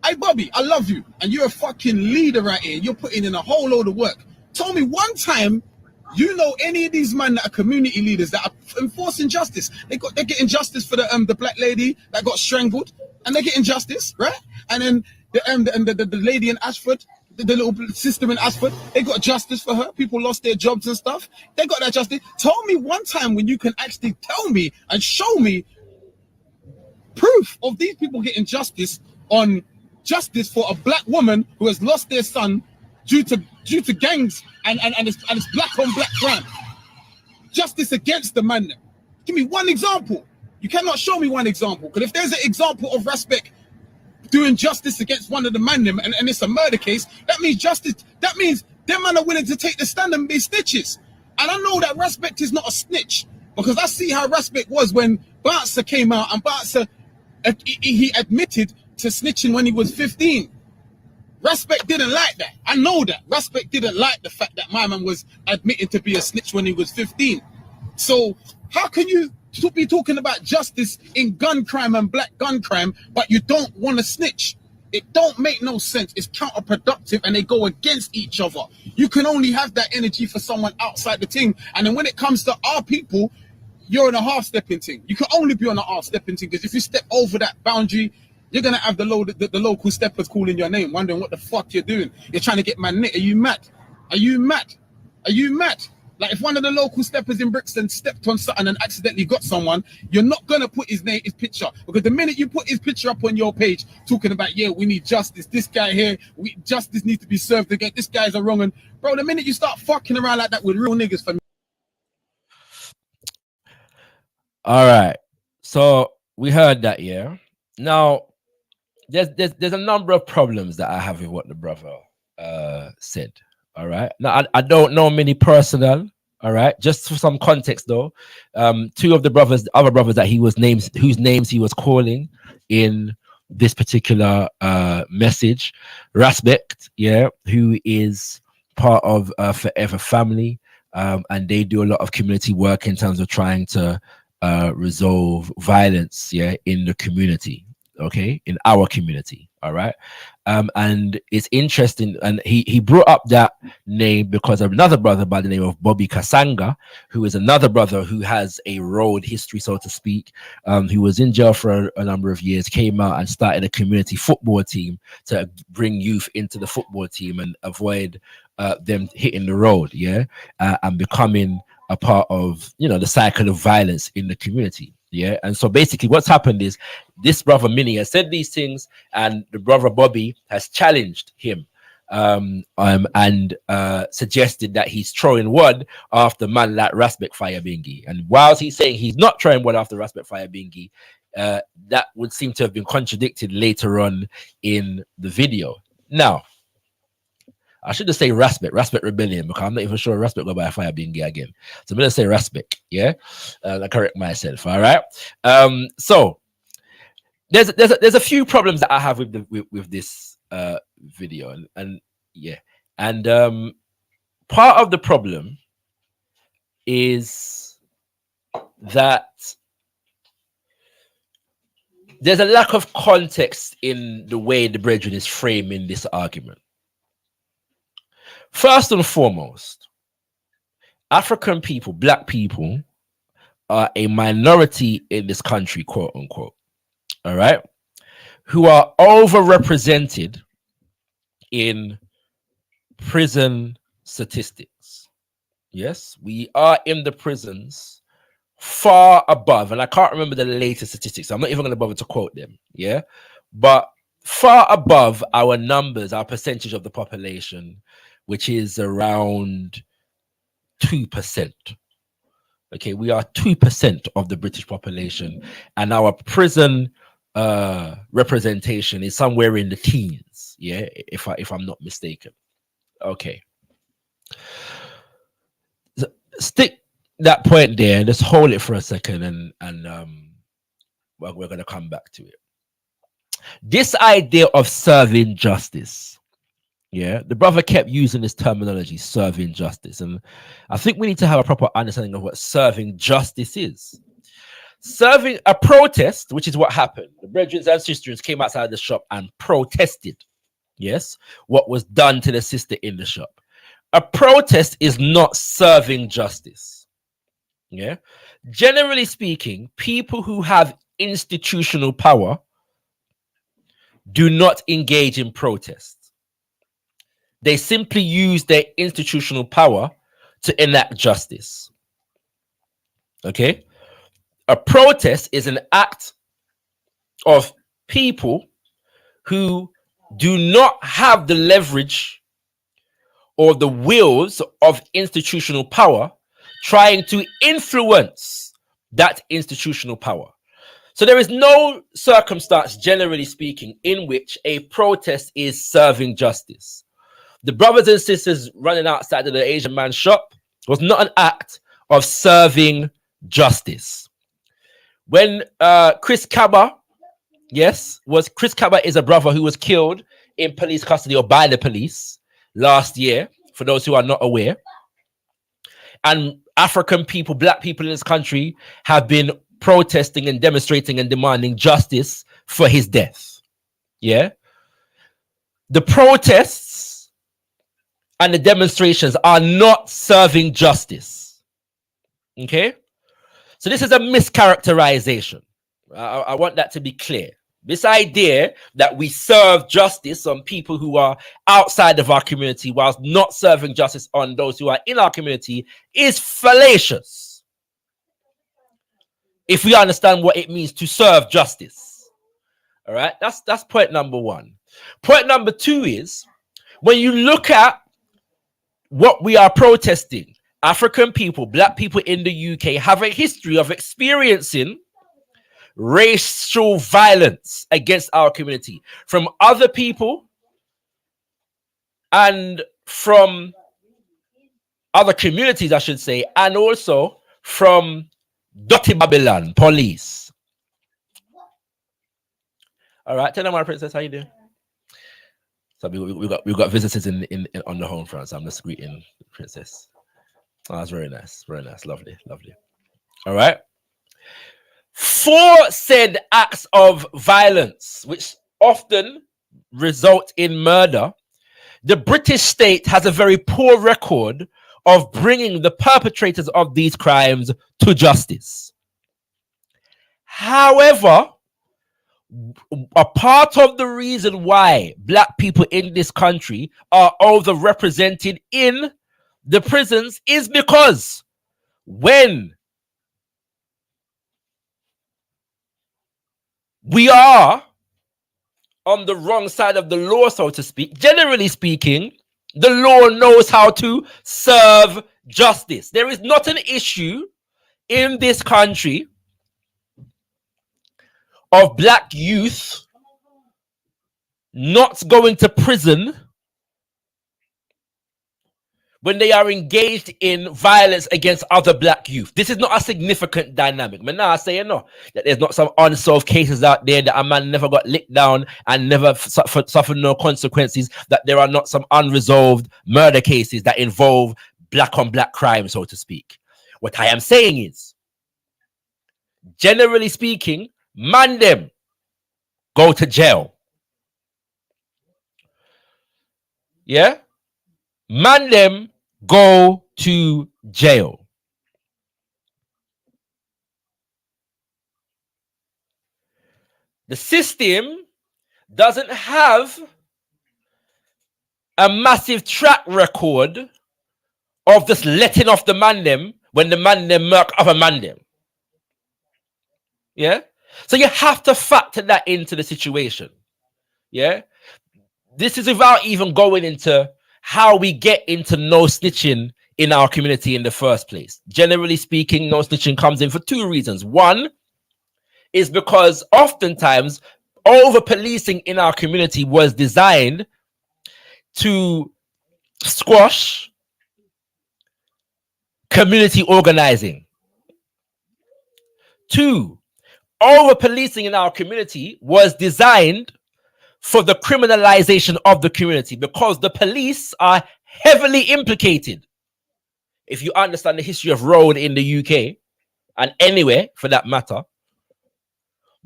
hey Bobby, I love you, and you're a fucking leader right here. You're putting in a whole load of work. Tell me one time, you know any of these men that are community leaders that are enforcing justice? They're getting justice for the black lady that got strangled, and they're getting justice, right? And then the lady in Ashford, the little sister in Ashford, they got justice for her. People lost their jobs and stuff. They got that justice. Tell me one time when you can actually tell me and show me proof of these people getting justice justice for a black woman who has lost their son due to gangs and it's black on black crime. Justice against the man. Give me one example. You cannot show me one example, because if there's an example of respect doing justice against one of the man them and it's a murder case, that means them man are willing to take the stand and be snitches. And I know that Respect is not a snitch, because I see how Respect was when Bouncer came out, and Bouncer he admitted to snitching when he was 15. Respect didn't like that. I know that. Respect didn't like the fact that my man was admitting to be a snitch when he was 15. So how can you be talking about justice in gun crime and black gun crime, but you don't want to snitch? It don't make no sense. It's counterproductive, and they go against each other. You can only have that energy for someone outside the thing. And then when it comes to our people, you're in a half-stepping thing. You can only be on a half-stepping thing, because if you step over that boundary, you're going to have the local steppers calling your name, wondering what the fuck you're doing. You're trying to get my net. Are you mad? Are you mad? Are you mad? Like, if one of the local steppers in Brixton stepped on something and accidentally got someone, you're not going to put his picture. Because the minute you put his picture up on your page talking about, yeah, we need justice, this guy here, justice needs to be served again, this guy's a wrong one. Bro, the minute you start fucking around like that with real niggas, for me. All right. So we heard that, yeah. Now, there's a number of problems that I have with what the brother said. All right. Now I don't know many personal. All right. Just for some context though, two of the other brothers that whose names he was calling in this particular message, Respect, yeah, who is part of Forever Family, and they do a lot of community work in terms of trying to resolve violence, yeah, in the community. Okay, in our community. All right. And it's interesting, and he brought up that name because of another brother by the name of Bobby Kasanga, who is another brother who has a road history, so to speak, who was in jail for a number of years, came out and started a community football team to bring youth into the football team and avoid them hitting the road, yeah, and becoming a part of, you know, the cycle of violence in the community. Yeah, and so basically what's happened is this brother Minnie has said these things, and the brother Bobby has challenged him and suggested that he's throwing wood after man like Respect Fire Bingi. And whilst he's saying he's not throwing wood after Respect Fire Bingi, that would seem to have been contradicted later on in the video. Now, I should just say Respect Rebellion, because I'm not even sure Respect go by Fire Bingi again. So I'm going to say Respect, yeah? I correct myself, all right? So there's a few problems that I have with this video, and yeah. And part of the problem is that there's a lack of context in the way the brethren is framing this argument. First and foremost, African people, black people, are a minority in this country, quote unquote, all right, who are overrepresented in prison statistics. Yes, we are in the prisons far above, and I can't remember the latest statistics. I'm not even going to bother to quote them. Yeah, but far above our numbers, our percentage of the population, which is around 2%. Okay, we are 2% of the British population, and our prison representation is somewhere in the teens. Yeah, if I'm not mistaken. Okay, stick that point there. Just hold it for a second, and we're gonna come back to it. This idea of serving justice. Yeah, the brother kept using this terminology, serving justice. And I think we need to have a proper understanding of what serving justice is. Serving a protest, which is what happened. The brethren and sisters came outside the shop and protested, yes, what was done to the sister in the shop. A protest is not serving justice. Yeah. Generally speaking, people who have institutional power do not engage in protest. They simply use their institutional power to enact justice. Okay? A protest is an act of people who do not have the leverage or the wills of institutional power trying to influence that institutional power. So there is no circumstance, generally speaking, in which a protest is serving justice. The brothers and sisters running outside of the Asian man's shop was not an act of serving justice. When Chris Kaba, Chris Kaba is a brother who was killed in police custody or by the police last year, for those who are not aware. And African people, black people in this country have been protesting and demonstrating and demanding justice for his death. Yeah. The protests and the demonstrations are not serving justice. Okay? So this is a mischaracterization. I want that to be clear. This idea that we serve justice on people who are outside of our community whilst not serving justice on those who are in our community is fallacious. If we understand what it means to serve justice. All right? That's point number one. Point number two is, when you look at what we are protesting, African people, black people in the UK have a history of experiencing racial violence against our community from other people and from other communities, I should say, and also from Dirty Babylon police. All right, tell them, my princess, how you doing? So we got visitors in on the home front. So I'm just greeting the princess. Oh, that's very nice, lovely. All right. For said acts of violence, which often result in murder, the British state has a very poor record of bringing the perpetrators of these crimes to justice. However, a part of the reason why black people in this country are overrepresented in the prisons is because when we are on the wrong side of the law, so to speak, generally speaking, the law knows how to serve justice. There is not an issue in this country of black youth not going to prison when they are engaged in violence against other black youth. This is not a significant dynamic. But now I say, that there's not some unsolved cases out there that a man never got licked down and never suffered no consequences, that there are not some unresolved murder cases that involve black on black crime, so to speak. What I am saying is, generally speaking, man them go to jail. Yeah? Man them go to jail. The system doesn't have a massive track record of just letting off the man them when the man them murk other man them. Yeah? So you have to factor that into the situation. Yeah? This is without even going into how we get into no snitching in our community in the first place. Generally speaking, no snitching comes in for two reasons. One is because oftentimes over policing in our community was designed to squash community organizing. Two, over policing in our community was designed for the criminalization of the community because the police are heavily implicated. If you understand the history of road in the UK and anywhere for that matter,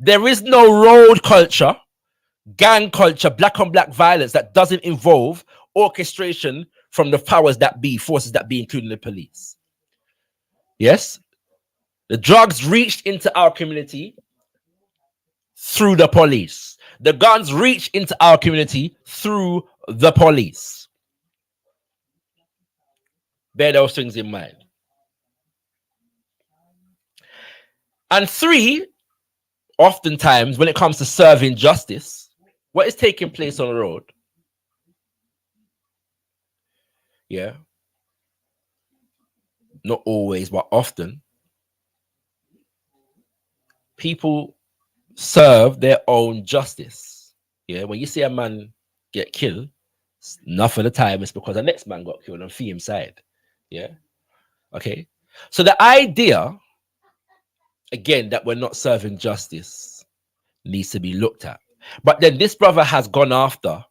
there is no road culture, gang culture, black on black violence that doesn't involve orchestration from the powers that be, forces that be, including the police. Yes, the drugs reached into our community through the police. The guns reach into our community through the police. Bear those things in mind. And three, oftentimes when it comes to serving justice, what is taking place on the road? Yeah. Not always, but often. People serve their own justice. Yeah, when you see a man get killed, enough of the time it's because the next man got killed on Fium's side. Yeah. Okay. So the idea, again, that we're not serving justice needs to be looked at. But then this brother has gone after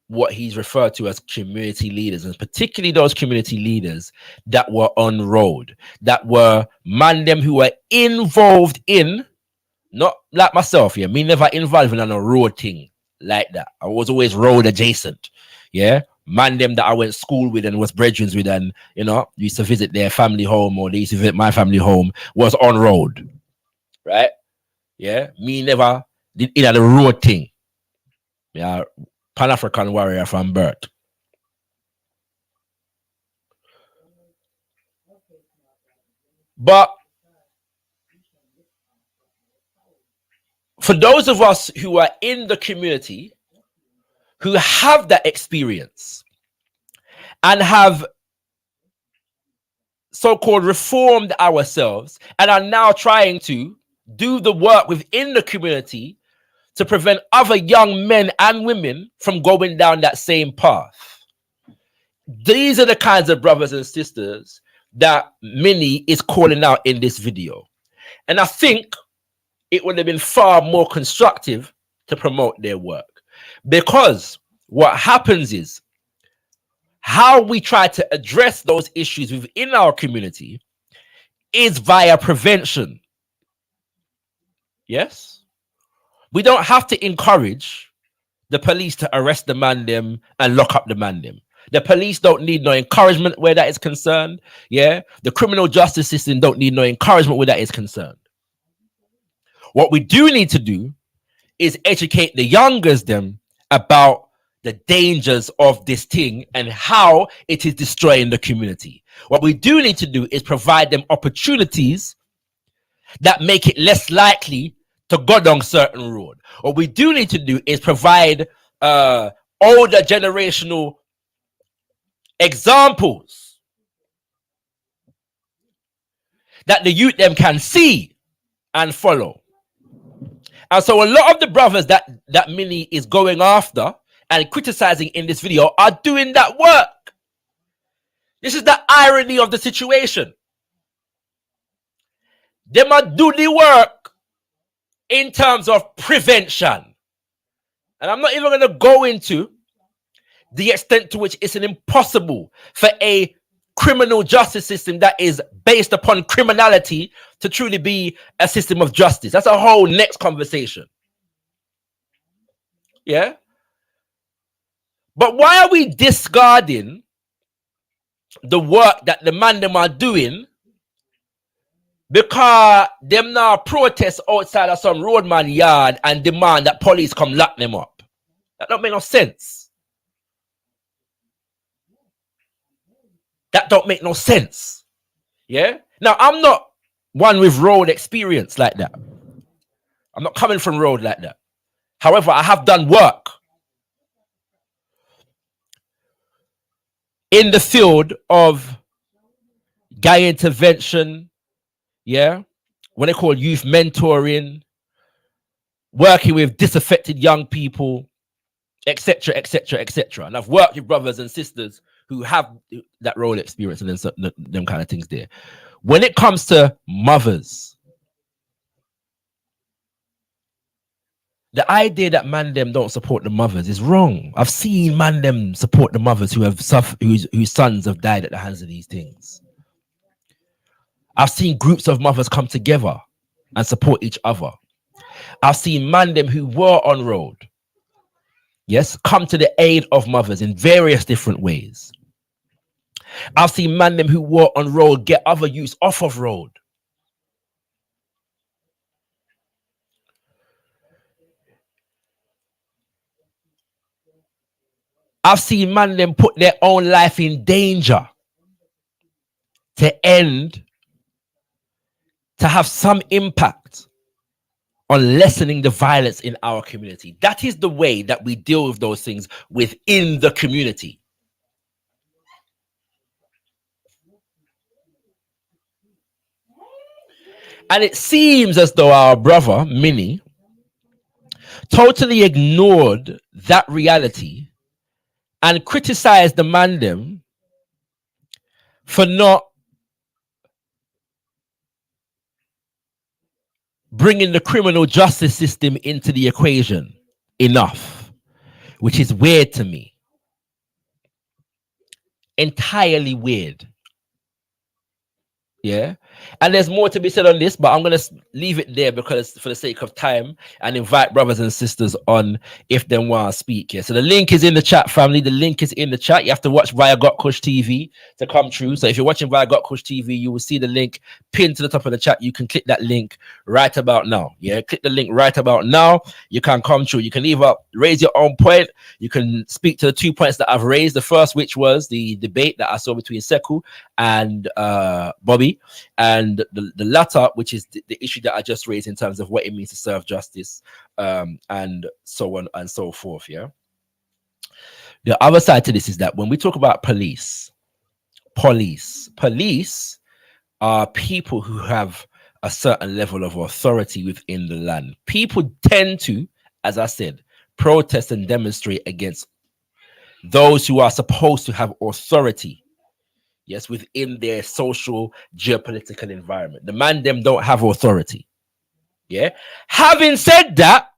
what he's referred to as community leaders, and particularly those community leaders that were on road, that were man them who were involved in, not like myself, yeah, me never involved in a road thing like that. I was always road adjacent, yeah. Man them that I went to school with and was brethren with, and you know, used to visit their family home, or they used to visit my family home, was on road, right? Yeah, me never did in the road thing. Yeah, Pan-African warrior from birth. But for those of us who are in the community, who have that experience and have so-called reformed ourselves and are now trying to do the work within the community to prevent other young men and women from going down that same path. These are the kinds of brothers and sisters that Minnie is calling out in this video. And I think it would have been far more constructive to promote their work. Because what happens is, how we try to address those issues within our community is via prevention. Yes? We don't have to encourage the police to arrest the man them and lock up the man them. The police don't need no encouragement where that is concerned. Yeah? The criminal justice system don't need no encouragement where that is concerned. What we do need to do is educate the youngers them about the dangers of this thing and how it is destroying the community. What we do need to do is provide them opportunities that make it less likely to go down certain road. What we do need to do is provide older generational examples that the youth them can see and follow. And so a lot of the brothers that Minnie is going after and criticizing in this video are doing that work. This is the irony of the situation. They must do the work in terms of prevention. And I'm not even going to go into the extent to which it's impossible for a criminal justice system that is based upon criminality to truly be a system of justice. That's a whole next conversation. Yeah. But why are we discarding the work that the man them are doing because them now protest outside of some roadman yard and demand that police come lock them up? That don't make no sense. That don't make no sense. Yeah. Now, I'm not one with road experience like that. I'm not coming from road like that. However, I have done work in the field of guy intervention, yeah, what they call youth mentoring, working with disaffected young people, etc., etc., etc. And I've worked with brothers and sisters who have that role experience and then them kind of things there. When it comes to mothers, the idea that man them don't support the mothers is wrong. I've seen man them support the mothers who have suffered, whose sons have died at the hands of these things. I've seen groups of mothers come together and support each other. I've seen man them who were on road, yes, come to the aid of mothers in various different ways. I've seen man them who were on road get other youths off of road. I've seen man them put their own life in danger to have some impact on lessening the violence in our community. That is the way that we deal with those things within the community. And it seems as though our brother, Minnie, totally ignored that reality and criticized the man them for not bringing the criminal justice system into the equation enough, which is weird to me. Entirely weird. Yeah. And there's more to be said on this, but I'm going to leave it there because for the sake of time and invite brothers and sisters on if they want to speak. Yeah. So the link is in the chat, family. The link is in the chat. You have to watch via gotkushTV to come through. So if you're watching via gotkushTV, you will see the link pinned to the top of the chat. You can click that link right about now. Yeah. Click the link right about now. You can come through. You can either raise your own point. You can speak to the 2 points that I've raised. The first, which was the debate that I saw between Sekou and Bobby, and the latter, which is the issue that I just raised in terms of what it means to serve justice, and so on and so forth. Yeah. The other side to this is that when we talk about police are people who have a certain level of authority within the land. People tend to, as I said, protest and demonstrate against those who are supposed to have authority, yes, within their social geopolitical environment. The man them don't have authority. Yeah. Having said that,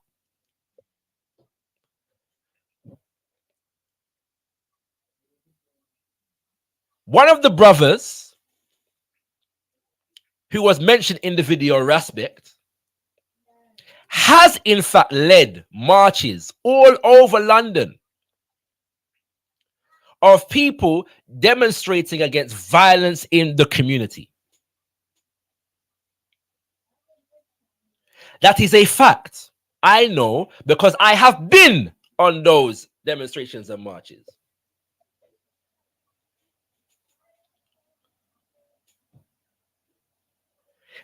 one of the brothers who was mentioned in the video, Respect, has in fact led marches all over London of people demonstrating against violence in the community. That is a fact. I know because I have been on those demonstrations and marches.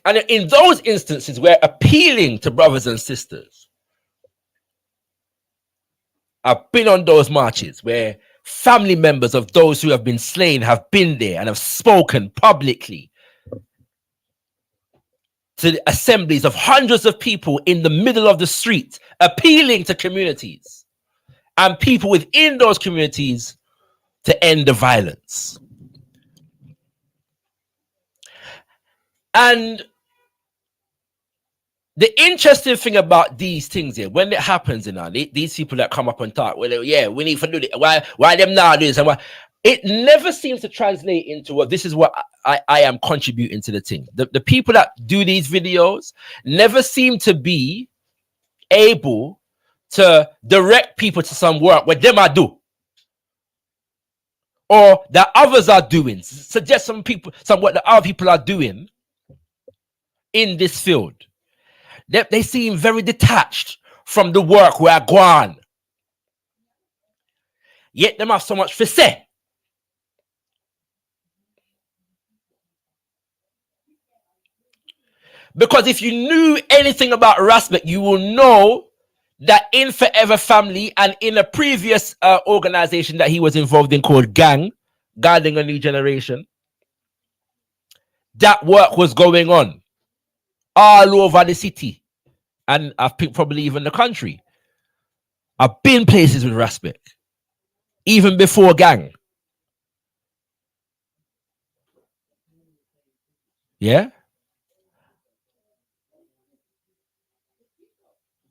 And in those instances, we're appealing to brothers and sisters. I've been on those marches where family members of those who have been slain have been there and have spoken publicly to the assemblies of hundreds of people in the middle of the street, appealing to communities and people within those communities to end the violence. And the interesting thing about these things here, when it happens, these people that come up and talk, well, yeah, we need to do it. Why them now do this? And why? It never seems to translate into what this is what I am contributing to the thing. The people that do these videos never seem to be able to direct people to some work what them I do, or that others are doing. Suggest some what the other people are doing in this field. They seem very detached from the work where I go on. Yet them have so much to say. Because if you knew anything about Raspek, you will know that in Forever Family and in a previous organization that he was involved in called Gang, Guiding a New Generation, that work was going on all over the city. And I think probably even the country. I've been places with Raspek, even before Gang. Yeah?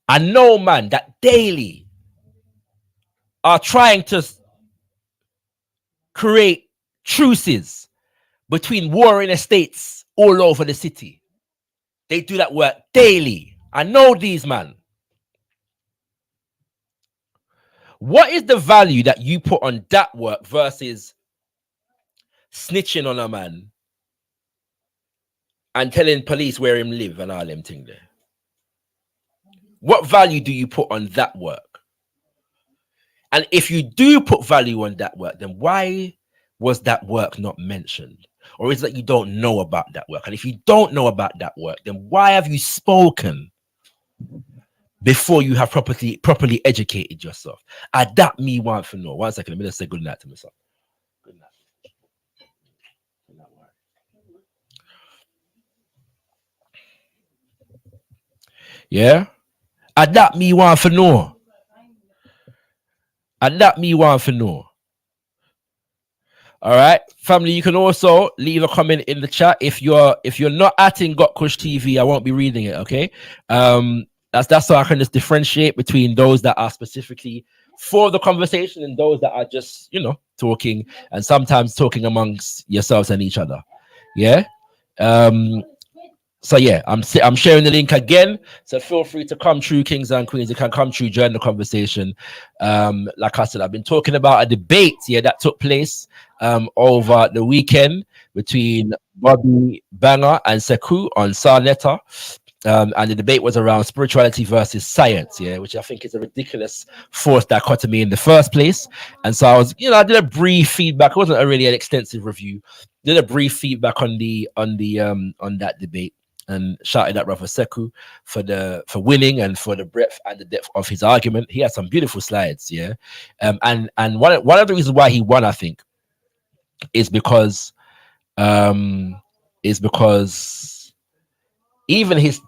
I know, man, that daily are trying to create truces between warring estates all over the city. They do that work daily. I know these, man. What is the value that you put on that work versus snitching on a man and telling police where him live and all them things there? What value do you put on that work? And if you do put value on that work, then why was that work not mentioned? Or is it that you don't know about that work? And if you don't know about that work, then why have you spoken before you have properly educated yourself? That me want to know. 1 second, let me just say good night to myself. Good night. Good night. Yeah? That me want to know. That me want to know. All right, family. You can also leave a comment in the chat if you're not atting gotkushTV. I won't be reading it. Okay, that's so I can just differentiate between those that are specifically for the conversation and those that are just talking and sometimes talking amongst yourselves and each other. Yeah. So yeah, I'm sharing the link again. So feel free to come through, kings and queens. You can come through, join the conversation. Like I said, I've been talking about a debate that took place over the weekend between Bobby Banger and Sekou on Sarnetta. And the debate was around spirituality versus science, which I think is a ridiculous forced dichotomy in the first place. And so I did a brief feedback. It wasn't really an extensive review. Did a brief feedback on that debate. And shouted at brother Sekou for winning and for the breadth and the depth of his argument. He had some beautiful slides, and one of the reasons why he won, I think, is because even his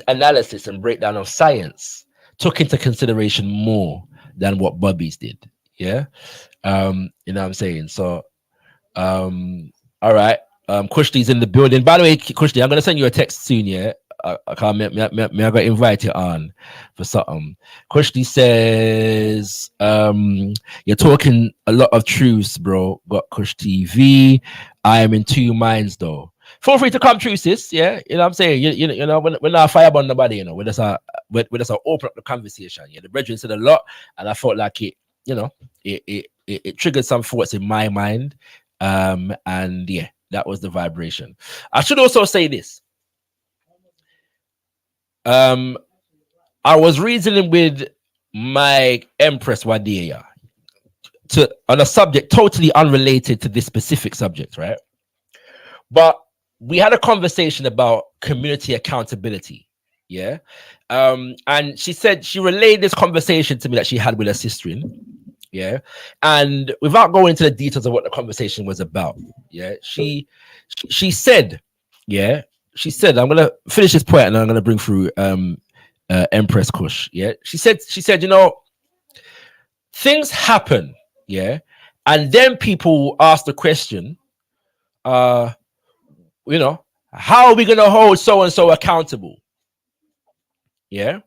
analysis and breakdown of science took into consideration more than what Bobby's did. You know what I'm saying? So, all right. Kushti's in the building. By the way, Kushti, I'm gonna send you a text soon. I can't. Me I got invited on for something. Kushti says, "You're talking a lot of truths, bro. Got gotkushTV. I am in two minds, though. Feel free to come through, sis. Yeah, you know what I'm saying. You know, we're not fireball nobody. We're just open up the conversation. The brethren said a lot, and I felt like it triggered some thoughts in my mind. And yeah. That was the vibration. I should also say this. I was reasoning with my Empress Wadia on a subject totally unrelated to this specific subject, right? But we had a conversation about community accountability, and she said she relayed this conversation to me that she had with her sister-in. And without going into the details of what the conversation was about, she said, I'm gonna finish this point and I'm gonna bring through Empress Kush. She said, things happen, and then people ask the question, how are we gonna hold so and so accountable? And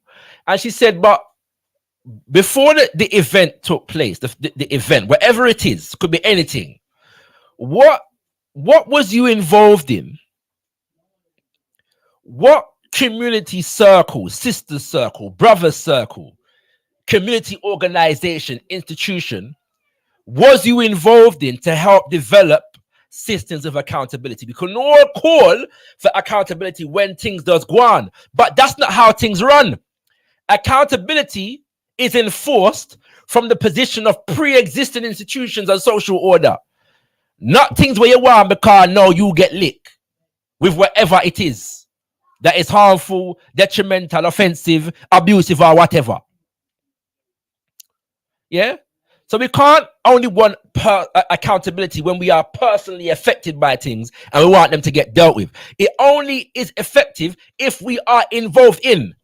she said, but before the event took place, the event, whatever it is, could be anything. What was you involved in? What community circle, sister circle, brother circle community organization, institution was you involved in to help develop systems of accountability? We can all call for accountability when things does go on, but that's not how things run. Accountability is enforced from the position of pre-existing institutions and social order, not things where you want because no, you get licked with whatever it is that is harmful, detrimental, offensive, abusive, or whatever. Yeah. So we can't only want accountability when we are personally affected by things and we want them to get dealt with. It only is effective if we are involved in.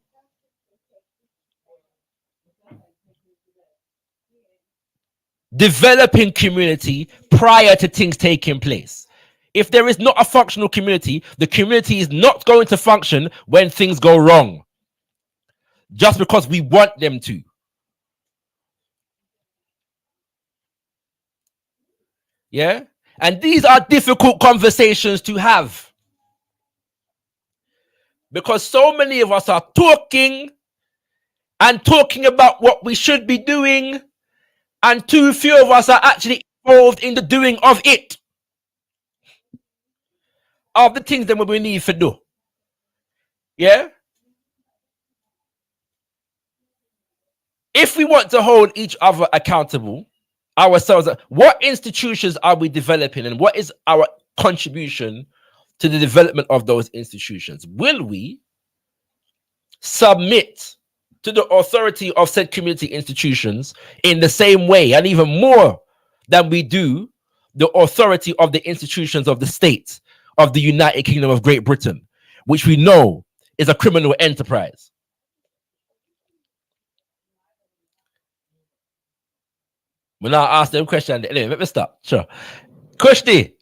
Developing community prior to things taking place. If there is not a functional community, the community is not going to function when things go wrong, just because we want them to. Yeah? And these are difficult conversations to have, because so many of us are talking about what we should be doing, and too few of us are actually involved in the doing of it, of the things that we need to do. Yeah? If we want to hold each other accountable, ourselves, what institutions are we developing and what is our contribution to the development of those institutions? Will we submit to the authority of said community institutions in the same way and even more than we do the authority of the institutions of the state of the United Kingdom of Great Britain, which we know is a criminal enterprise? When I ask them questions, anyway, let me stop. Sure. Kushti.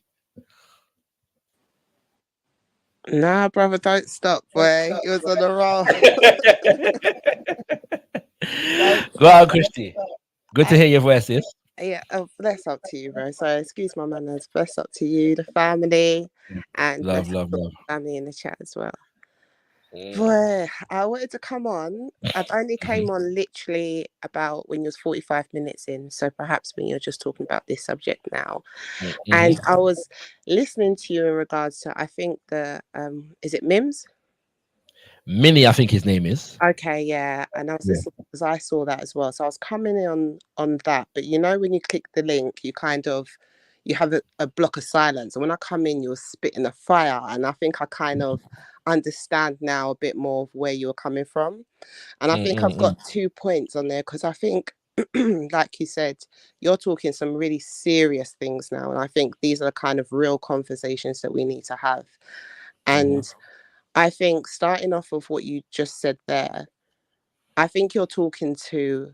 Nah, brother, don't stop, boy. He was on the roll. Go on, Kushti. Good to hear your voice, sis. Yeah, bless up to you, bro. So excuse my manners. Bless up to you, the family, and Love. family in the chat as well. Boy, I wanted to come on. I've only came on literally about when you was 45 minutes in, so perhaps when you're just talking about this subject now. And I was listening to you in regards to, I think the is it Mims? Minnie, I think his name is. Okay, yeah. And I was listening because I saw that as well. So I was coming in on that. But you know, when you click the link, you have a block of silence. And when I come in, you're spitting a fire. And I think I kind of understand now a bit more of where you're coming from. And I think I've got 2 points on there, because I think, like you said, you're talking some really serious things now. And I think these are the kind of real conversations that we need to have. And I think starting off with what you just said there, I think you're talking to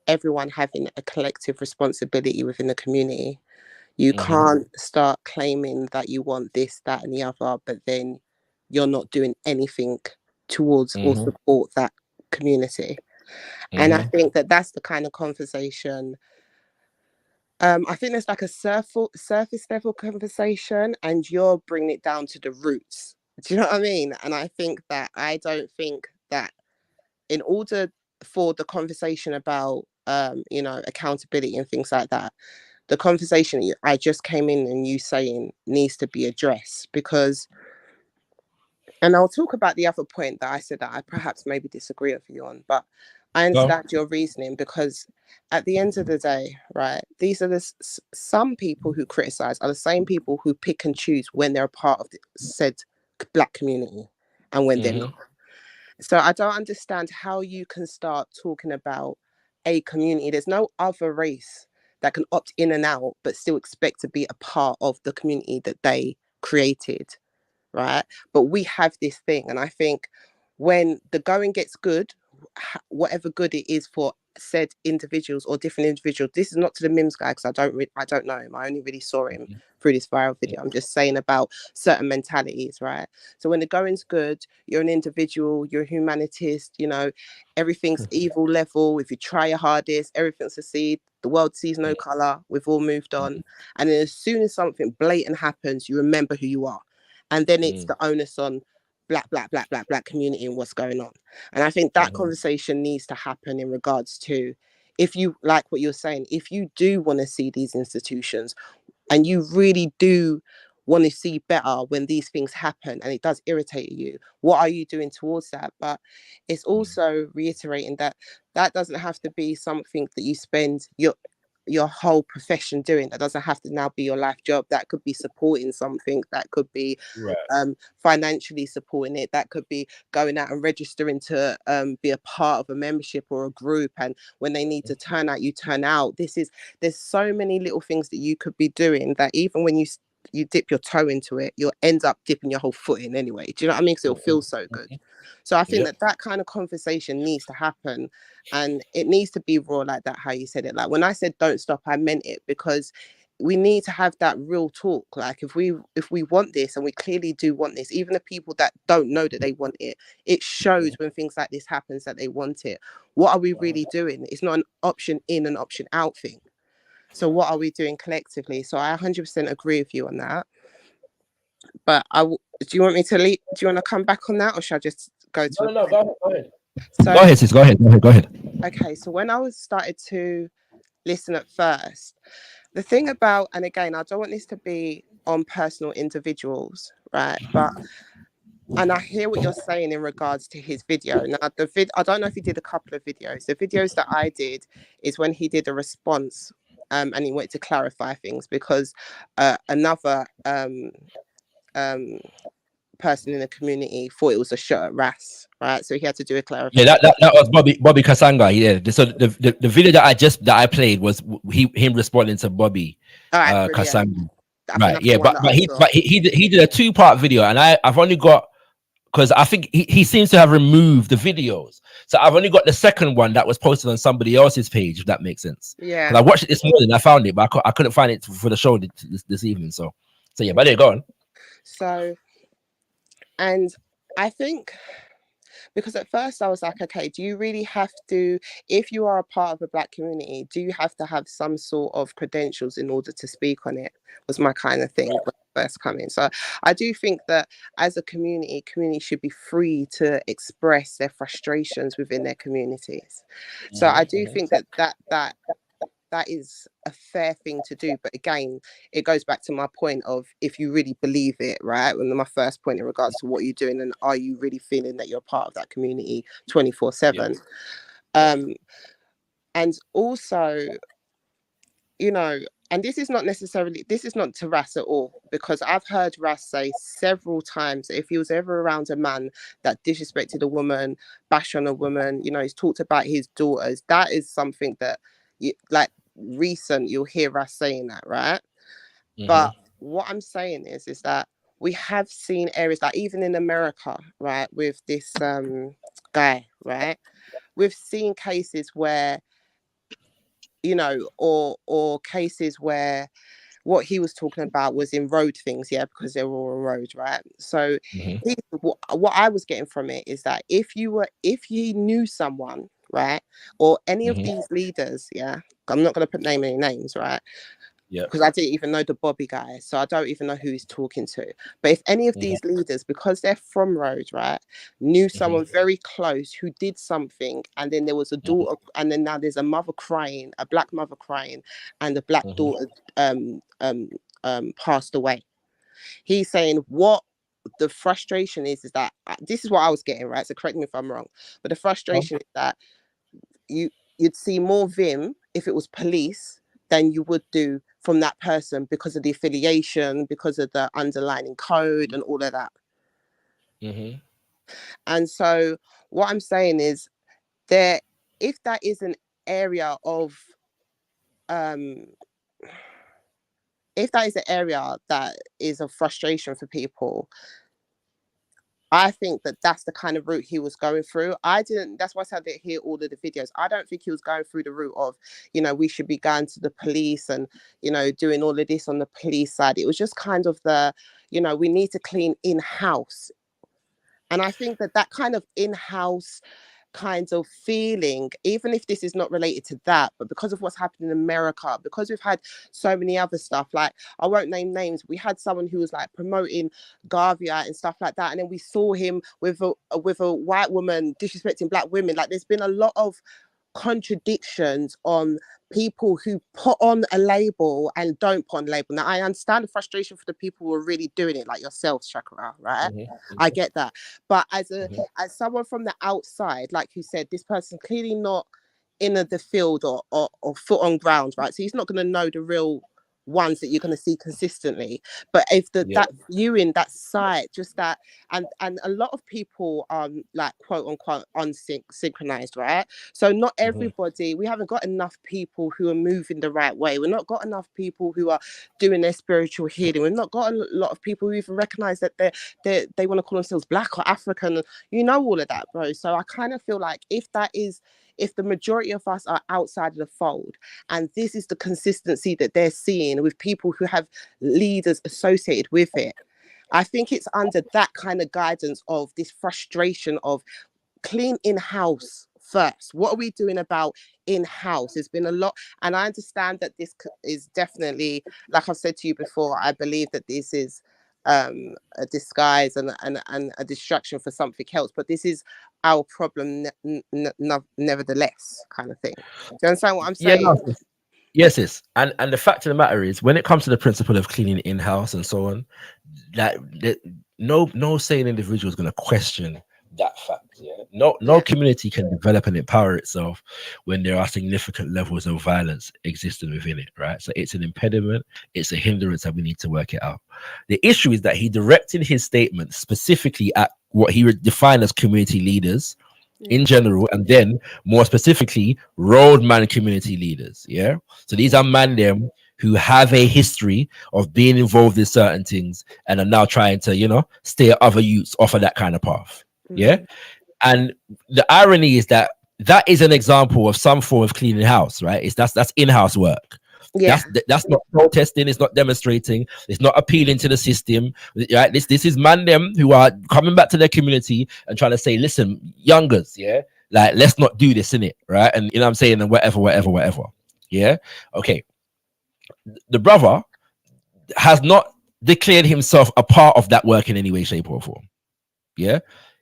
everyone having a collective responsibility within the community. You can't start claiming that you want this, that, and the other, but then you're not doing anything towards or support that community. And I think that that's the kind of conversation. I think there's like a surface level conversation, and you're bringing it down to the roots. Do you know what I mean? And I don't think that in order for the conversation about, accountability and things like that, the conversation I just came in and you saying needs to be addressed, because, and I'll talk about the other point that I said that I perhaps maybe disagree with you on, but I understand your reasoning, because at the end of the day, right, these are some people who criticize are the same people who pick and choose when they're a part of the said Black community and when they're not. So I don't understand how you can start talking about a community. There's no other race that can opt in and out but still expect to be a part of the community that they created, right? But we have this thing, and I think when the going gets good, whatever good it is for said individuals or different individuals, this is not to the Mims guy, because I don't know him. I only really saw him through this viral video. I'm just saying about certain mentalities, right? So when the going's good, you're an individual, you're a humanitist, everything's evil level. If you try your hardest, everything's succeed. The world sees no color. We've all moved on. And then as soon as something blatant happens, you remember who you are. And then it's the onus on black community and what's going on. And I think that conversation needs to happen in regards to, if you like what you're saying, if you do want to see these institutions and you really do want to see better when these things happen and it does irritate you, what are you doing towards that? But it's also reiterating that that doesn't have to be something that you spend your whole profession doing. That doesn't have to now be your life job. That could be supporting something, that could be financially supporting it, that could be going out and registering to be a part of a membership or a group, and when they need to turn out, you turn out. There's so many little things that you could be doing that even when you dip your toe into it, you'll end up dipping your whole foot in anyway. Do you know what I mean? Because it'll feel so good. So I think that kind of conversation needs to happen, and it needs to be raw like that, how you said it. Like when I said don't stop, I meant it, because we need to have that real talk. Like if we want this, and we clearly do want this, even the people that don't know that they want it, it shows when things like this happens that they want it. What are we really doing? It's not an option in and option out thing. So what are we doing collectively? So I 100% agree with you on that. But do you want me to leave? Do you want to come back on that, or should I just go to? No, go ahead. So, Go ahead, sis. Go ahead. Okay, so when I started to listen at first, the thing about, and again, I don't want this to be on personal individuals, right? And I hear what you're saying in regards to his video. Now, I don't know if he did a couple of videos. The videos that I did is when he did a response, and he wanted to clarify things because another person in the community thought it was a shot at Ras, right? So he had to do a clarification. Yeah, that was Bobby Kasanga. Yeah. So the video that I played was him responding to Bobby Kasanga. Right. Yeah, but he did a 2-part video, and I've only got, because I think he seems to have removed the videos. So I've only got the second one that was posted on somebody else's page, if that makes sense. Yeah. Because I watched it this morning, I found it, but I couldn't find it for the show this evening. So yeah, but there, go on. So, and I think, because at first I was like, okay, do you really have to, if you are a part of a black community, do you have to have some sort of credentials in order to speak on it? Was my kind of thing when I first come in. So I do think that as a community should be free to express their frustrations within their communities. So I do think that is a fair thing to do. But again, it goes back to my point of, if you really believe it, right? And my first point in regards to what you're doing, and are you really feeling that you're part of that community 24/7? And also, you know, and this is not to Ras at all, because I've heard Ras say several times that if he was ever around a man that disrespected a woman, bash on a woman, you know, he's talked about his daughters. That is something that you'll hear Ras saying that, right? But what I'm saying is that we have seen areas, like even in America, right, with this guy, right, we've seen cases where, you know, or cases where what he was talking about was in road things, yeah, because they were all on road, right? So what I was getting from it is that if you knew someone, right, or any of these leaders, yeah, I'm not going to name any names, right? Yeah, because I didn't even know the Bobby guy, so I don't even know who he's talking to. But if any of these leaders, because they're from road, right, knew someone very close who did something, and then there was a daughter, and then now there's a mother crying, a black mother crying, and the black daughter passed away. He's saying what the frustration is that this is what I was getting, right? So correct me if I'm wrong, but the frustration is that you'd see more vim if it was police than you would do from that person, because of the affiliation, because of the underlying code and all of that. And so what I'm saying is that if that is an area of if that is an area that is of frustration for people, I think that that's the kind of route he was going through. That's why I said I didn't hear all of the videos. I don't think he was going through the route of, you know, we should be going to the police and, you know, doing all of this on the police side. It was just kind of the, you know, we need to clean in-house. And I think that kind of in-house kind of feeling, even if this is not related to that, but because of what's happened in America, because we've had so many other stuff, like I won't name names, we had someone who was like promoting Garvia and stuff like that, and then we saw him with a white woman disrespecting black women. Like there's been a lot of contradictions on people who put on a label and don't put on a label. Now I understand the frustration for the people who are really doing it, like yourself, Shakara, right? I get that, but as someone from the outside, like you said, this person clearly not in the field or foot on ground, right? So he's not going to know the real ones that you're going to see consistently. But if that viewing that side, just that, and a lot of people like quote unquote unsynchronized, right? So not everybody, we haven't got enough people who are moving the right way. We've not got enough people who are doing their spiritual healing. We've not got a lot of people who even recognize that they want to call themselves black or African, you know, all of that, bro. So I kind of feel like if the majority of us are outside of the fold, and this is the consistency that they're seeing with people who have leaders associated with it, I think it's under that kind of guidance of this frustration of clean in-house first. What are we doing about in-house? There's been a lot, and I understand that this is definitely, like I've said to you before, I believe that this is a disguise and a distraction for something else, but this is our problem nevertheless, kind of thing. Do you understand what I'm saying? Yeah, no, yes. And the fact of the matter is, when it comes to the principle of cleaning in-house and so on, that no sane individual is going to question that fact. No community can develop and empower itself when there are significant levels of violence existing within it, right? So it's an impediment, it's a hindrance, and we need to work it out. The issue is that he directed his statement specifically at what he would define as community leaders in general, and then more specifically roadman community leaders. So these are man them who have a history of being involved in certain things and are now trying to, steer other youths off of that kind of path. And the irony is that is an example of some form of cleaning house, right? That's in-house work. That's not protesting, it's not demonstrating, it's not appealing to the system, right? This is man them who are coming back to their community and trying to say, listen, youngers, like let's not do this, innit, right? And you know what I'm saying, and whatever. Okay. The brother has not declared himself a part of that work in any way, shape, or form.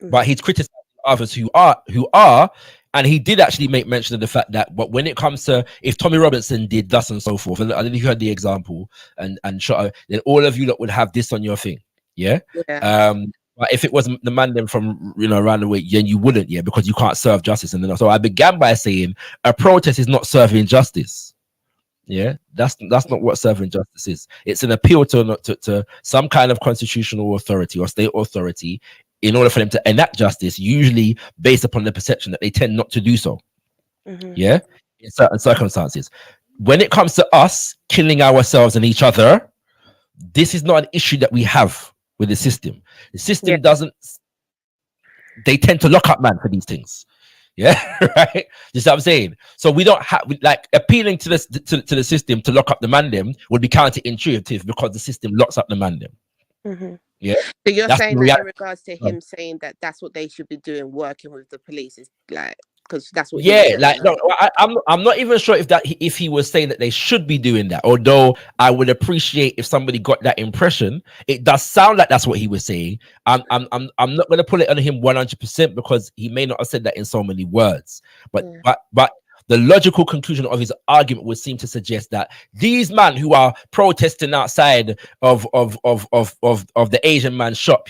But he's criticizing others who are, and he did actually make mention of the fact that, but when it comes to if Tommy Robinson did thus and so forth, and I don't know if you heard the example and shot, then all of you lot would have this on your thing. But if it wasn't the man then from around the way, then you wouldn't, because you can't serve justice. And then so I began by saying a protest is not serving justice. That's not what serving justice is. It's an appeal to some kind of constitutional authority or state authority in order for them to enact justice, usually based upon the perception that they tend not to do so. In certain circumstances. When it comes to us killing ourselves and each other, this is not an issue that we have with the system. The system doesn't, they tend to lock up man for these things. Right? You see what I'm saying? So we don't have, like, appealing to the system to lock up the man them would be counterintuitive because the system locks up the man them. So you're saying that in regards to him saying that that's what they should be doing, working with the police, is like, because that's what I'm not even sure if he was saying that they should be doing that, although I would appreciate if somebody got that impression. It does sound like that's what he was saying. I'm not going to put it on him 100% because he may not have said that in so many words, but the logical conclusion of his argument would seem to suggest that these men who are protesting outside of the Asian man's shop,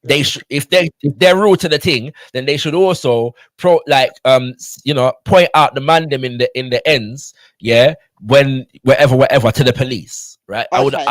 they should, if they're rude to the thing, then they should also point out the man them in the ends, when wherever to the police, right? Okay.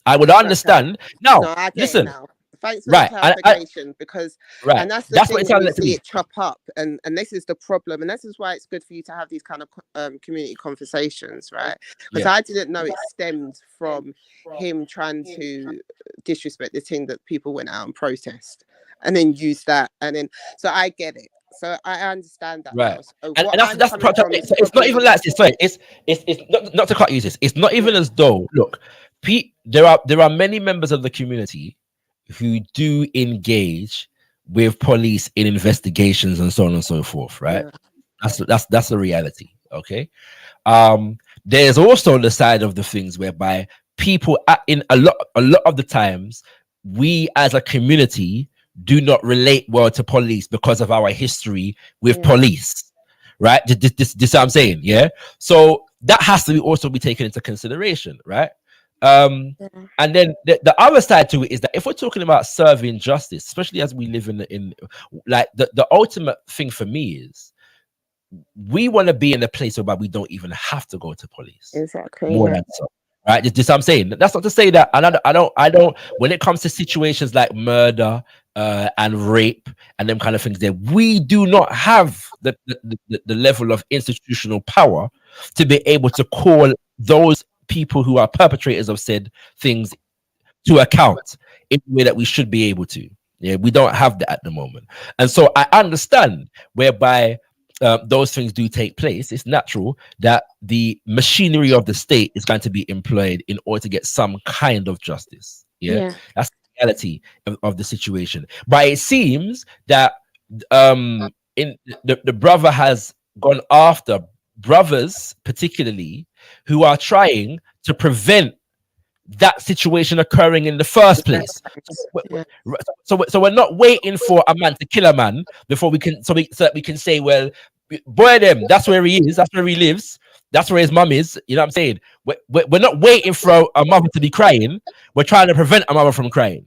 I would understand. Okay. Now, listen. Now. Thanks for the clarification, because and that's the thing when you see it chop up, and this is the problem, and this is why it's good for you to have these kind of community conversations, right? Because I didn't know it stemmed from him trying to disrespect the thing that people went out and protest, and then use that, and then so I get it. So I understand that. Right. So and that's the problem. It's not even like this. Sorry, it's not to cut you this. It's not even as though, look, Pete, there are many members of the community who do engage with police in investigations and so on and so forth, right? Yeah. That's the reality. Okay. There's also the side of the things whereby people in a lot of the times, we as a community do not relate well to police because of our history with police, right? This what I'm saying, yeah. So that has to also be taken into consideration, right? And then the other side to it is that if we're talking about serving justice, especially as we live in like the ultimate thing for me is we want to be in a place where we don't even have to go to police. Exactly. More than so. Right, just what I'm saying. That's not to say that I don't. When it comes to situations like murder and rape and them kind of things, there we do not have the level of institutional power to be able to call those people who are perpetrators of said things to account in the way that we should be able to. Yeah, we don't have that at the moment, and so I understand whereby those things do take place. It's natural that the machinery of the state is going to be employed in order to get some kind of justice. Yeah. That's the reality of the situation. But it seems that in the brother has gone after brothers, particularly, who are trying to prevent that situation occurring in the first place. So we're not waiting for a man to kill a man before we can so that we can say, well, boy, that's where he is, that's where he lives, that's where his mum is. You know what I'm saying? We're not waiting for a mother to be crying. We're trying to prevent a mother from crying.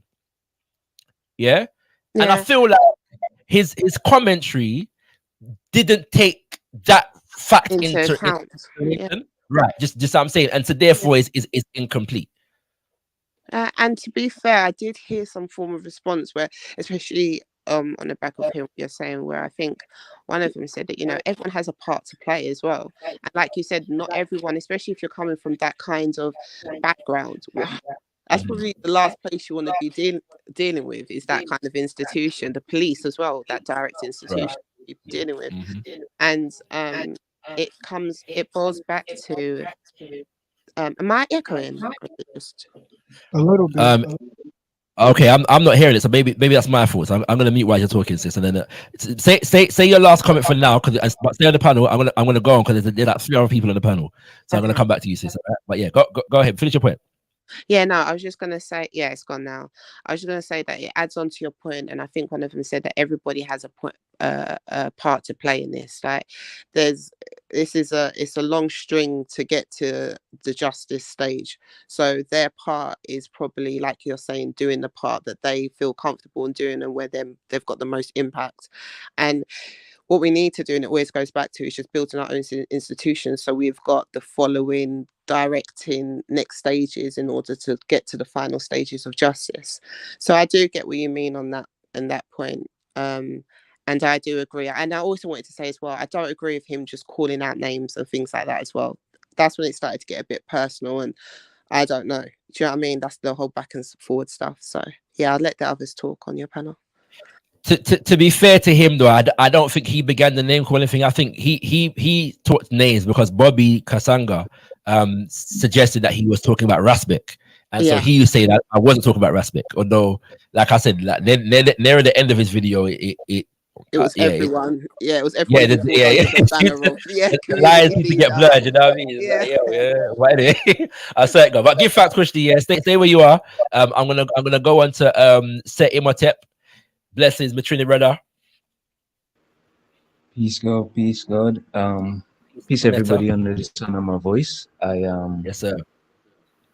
Yeah. And I feel like his commentary didn't take that fact into account. Right. Just what I'm saying. And so therefore is incomplete. And to be fair, I did hear some form of response where, especially on the back of him, you're saying, where I think one of them said that, you know, everyone has a part to play as well. And like you said, not everyone, especially if you're coming from that kind of background, that's probably the last place you want to be dealing with, is that kind of institution, the police as well, that direct institution you're dealing with. And it boils back to, am I echoing? Just a little bit. Okay, I'm not hearing it, so maybe that's my fault. So I'm gonna mute while you're talking, sis, and then say your last comment for now, because stay on the panel. I'm gonna go on because there's like 3 other people on the panel, so I'm gonna come back to you, sis. But yeah, go ahead, finish your point. Yeah, no, I was just gonna say, yeah, it's gone now. I was just gonna say that it adds on to your point, and I think one of them said that everybody has a part to play in this. Like, it's a long string to get to the justice stage. So their part is probably, like you're saying, doing the part that they feel comfortable in doing and where they've got the most impact. And what we need to do, and it always goes back to, is just building our own institutions. So we've got the following, directing, next stages in order to get to the final stages of justice. So I do get what you mean on that point. And I do agree. And I also wanted to say as well, I don't agree with him just calling out names and things like that as well. That's when it started to get a bit personal, and I don't know. Do you know what I mean? That's the whole back and forward stuff. So yeah, I'll let the others talk on your panel. To be fair to him, though, I don't think he began the name calling thing. I think he taught names because Bobby Kasanga suggested that he was talking about Raspik, and so he was saying that I wasn't talking about Raspik. Although, like I said, like, near the end of his video, it was everyone. It was everyone. The lines need to get blurred. You know what I mean? Yeah. I say it, go. But give facts, Kushti. Yeah, stay where you are. I'm gonna go on to Set Imhotep. Blessings, Matrina brother. Peace, God. Peace, everybody under the sound of my voice. Yes, sir.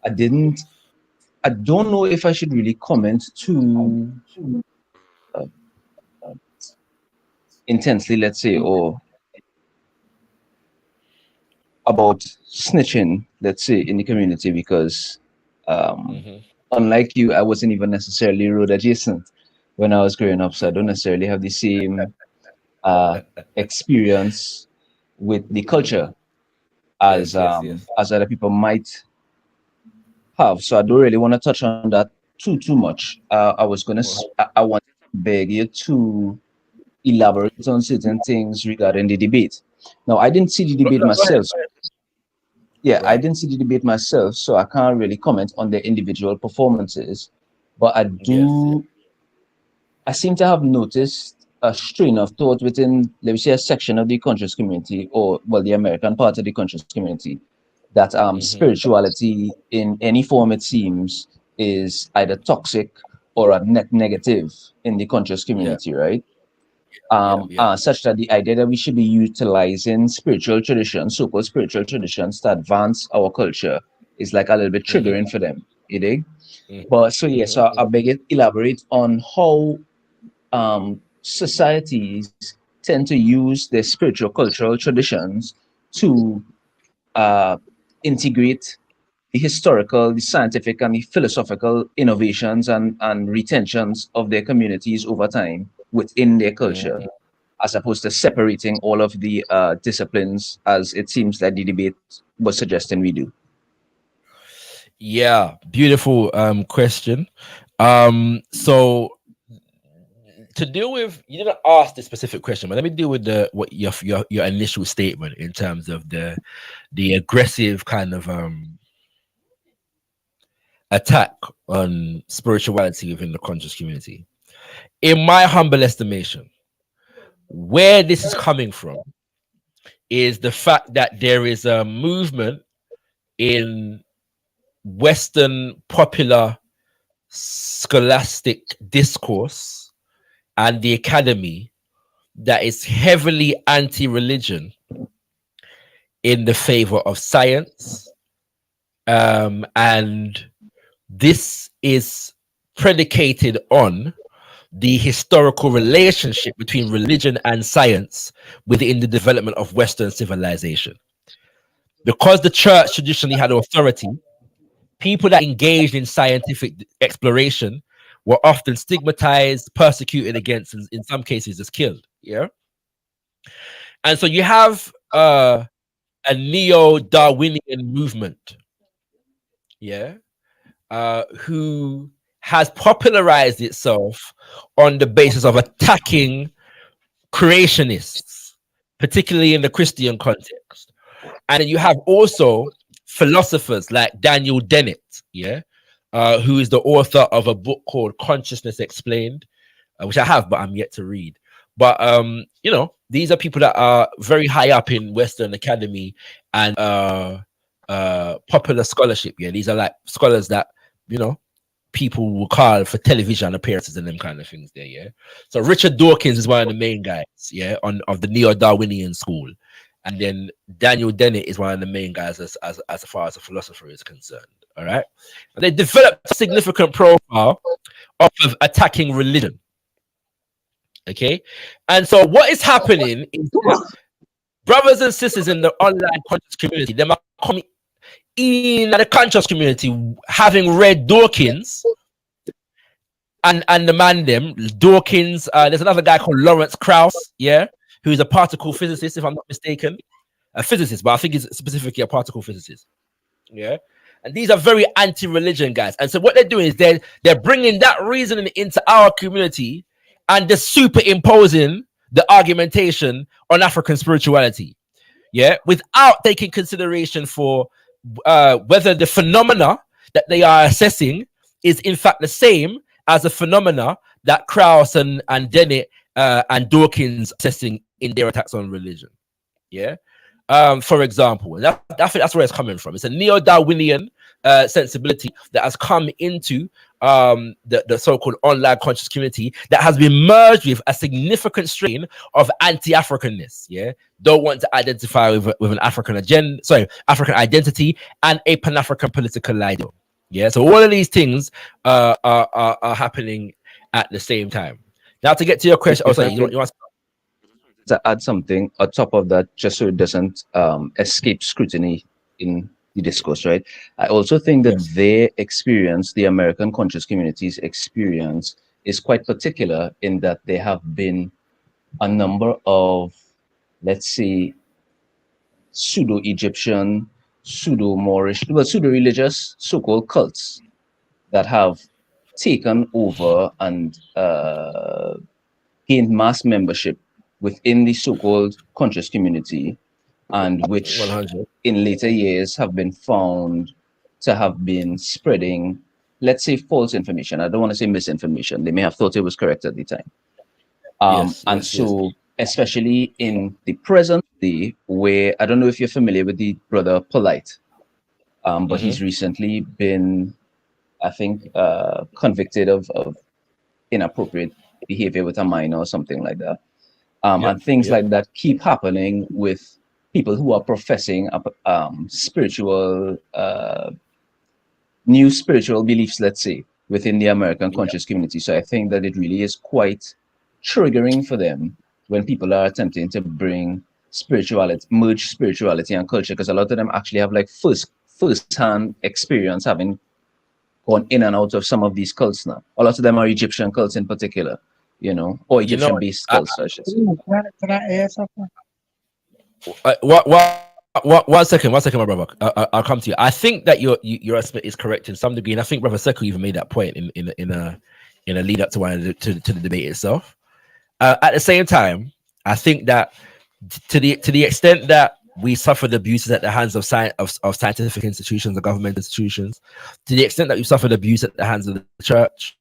I don't know if I should really comment too intensely, let's say, or about snitching, let's say, in the community, because unlike you, I wasn't even necessarily road adjacent when I was growing up, so I don't necessarily have the same experience with the culture as other people might have. So I don't really want to touch on that too much. I want to beg you to elaborate on certain things regarding the debate. Now, I didn't see the debate myself. I didn't see the debate myself, so I can't really comment on their individual performances. But I I seem to have noticed a strain of thought within, let me say, a section of the conscious community, or well, the American part of the conscious community, that spirituality in any form, it seems, is either toxic or a net negative in the conscious Yeah. community, right? Yeah. Such that the idea that we should be utilizing spiritual traditions, so-called spiritual traditions, to advance our culture is like a little bit triggering for them, you dig? But so yeah, so I beg it elaborate on how societies tend to use their spiritual cultural traditions to integrate the historical, the scientific, and the philosophical innovations and retentions of their communities over time within their culture, as opposed to separating all of the disciplines, as it seems that the debate was suggesting we do. Yeah, beautiful question. So to deal with, you didn't ask the specific question, but let me deal with what your initial statement in terms of the aggressive kind of attack on spirituality within the conscious community. In my humble estimation, where this is coming from is the fact that there is a movement in Western popular scholastic discourse and the academy that is heavily anti-religion in the favor of science, and this is predicated on the historical relationship between religion and science within the development of Western civilization. Because the church traditionally had authority, people that engaged in scientific exploration were often stigmatized, persecuted against, and in some cases just killed. Yeah. And so you have a neo-Darwinian movement, yeah, who has popularized itself on the basis of attacking creationists, particularly in the Christian context. And then you have also philosophers like Daniel Dennett, yeah, who is the author of a book called Consciousness Explained, which I have, but I'm yet to read. But you know, these are people that are very high up in Western academy and popular scholarship. Yeah, these are like scholars that, you know, people will call for television appearances and them kind of things there. Yeah. So Richard Dawkins is one of the main guys, yeah, of the neo-Darwinian school. And then Daniel Dennett is one of the main guys as far as a philosopher is concerned. All right. And they developed a significant profile of attacking religion. Okay. And so what is happening is that brothers and sisters in the online conscious community, they are coming in the conscious community, having read Dawkins and the man them Dawkins. There's another guy called Lawrence Krauss, yeah, who's a particle physicist, if I'm not mistaken, a physicist, but I think he's specifically a particle physicist. Yeah, and these are very anti-religion guys. And so what they're doing is they're bringing that reasoning into our community and they're superimposing the argumentation on African spirituality. Yeah, without taking consideration for whether the phenomena that they are assessing is in fact the same as the phenomena that Krauss and Dennett and Dawkins assessing in their attacks on religion. Yeah. For example, I think that's where it's coming from. It's a neo-Darwinian sensibility that has come into the so-called online conscious community that has been merged with a significant strain of anti-Africanness. Yeah, don't want to identify with an African agenda, African identity, and a Pan-African political ideal. Yeah, so all of these things are happening at the same time. Now, to get to your question, you want to add something on top of that, just so it doesn't escape scrutiny in the discourse, right? I also think that their experience, the American conscious community's experience, is quite particular in that there have been a number of, let's say, pseudo-Egyptian, pseudo-Moorish, well, pseudo-religious so-called cults that have taken over and gained mass membership within the so-called conscious community, and which 100. in later years have been found to have been spreading let's say, false information. I don't want to say misinformation. They may have thought it was correct at the time. And so, especially in the present day, where I don't know if you're familiar with the brother Polite, but he's recently been, I think, convicted of inappropriate behavior with a minor or something like that. And things like that keep happening with people who are professing spiritual, new spiritual beliefs, let's say, within the American conscious community. So I think that it really is quite triggering for them when people are attempting to bring spirituality, merge spirituality and culture, because a lot of them actually have like first-hand experience having gone in and out of some of these cults now. A lot of them are Egyptian cults in particular, you know, or Egyptian-based cults, I should say. Can I add something? One second, my brother. I'll come to you. I think that your estimate is correct in some degree, and I think Brother Sekou even made that point in a lead up to the debate itself. At the same time, I think that to the extent that we suffered abuses at the hands of scientific institutions, the government institutions, to the extent that we suffered abuse at the hands of the church,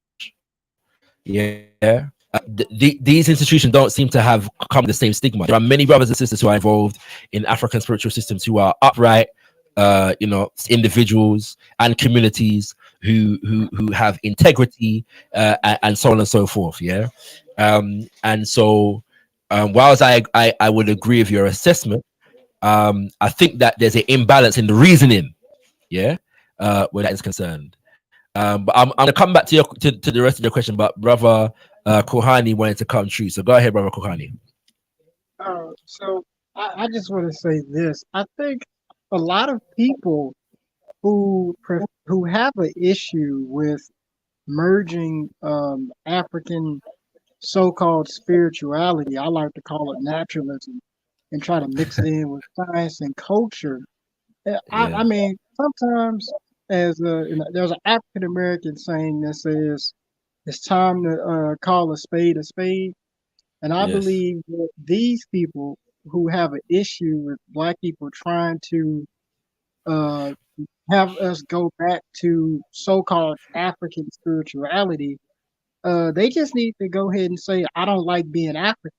these institutions don't seem to have come with the same stigma. There are many brothers and sisters who are involved in African spiritual systems who are upright, individuals and communities who have integrity and so on and so forth. And so whilst I would agree with your assessment, I think that there's an imbalance in the reasoning, where that is concerned. But I'm gonna come back to the rest of the question. But Brother Kohani wanted to come true, so go ahead, Brother Kohani. So I just want to say this. I think a lot of people who have an issue with merging African so-called spirituality, I like to call it naturalism, and try to mix it in with science and culture. I mean, sometimes there's an African American saying that says it's time to call a spade, and I believe that these people who have an issue with Black people trying to have us go back to so-called African spirituality, they just need to go ahead and say, I don't like being African,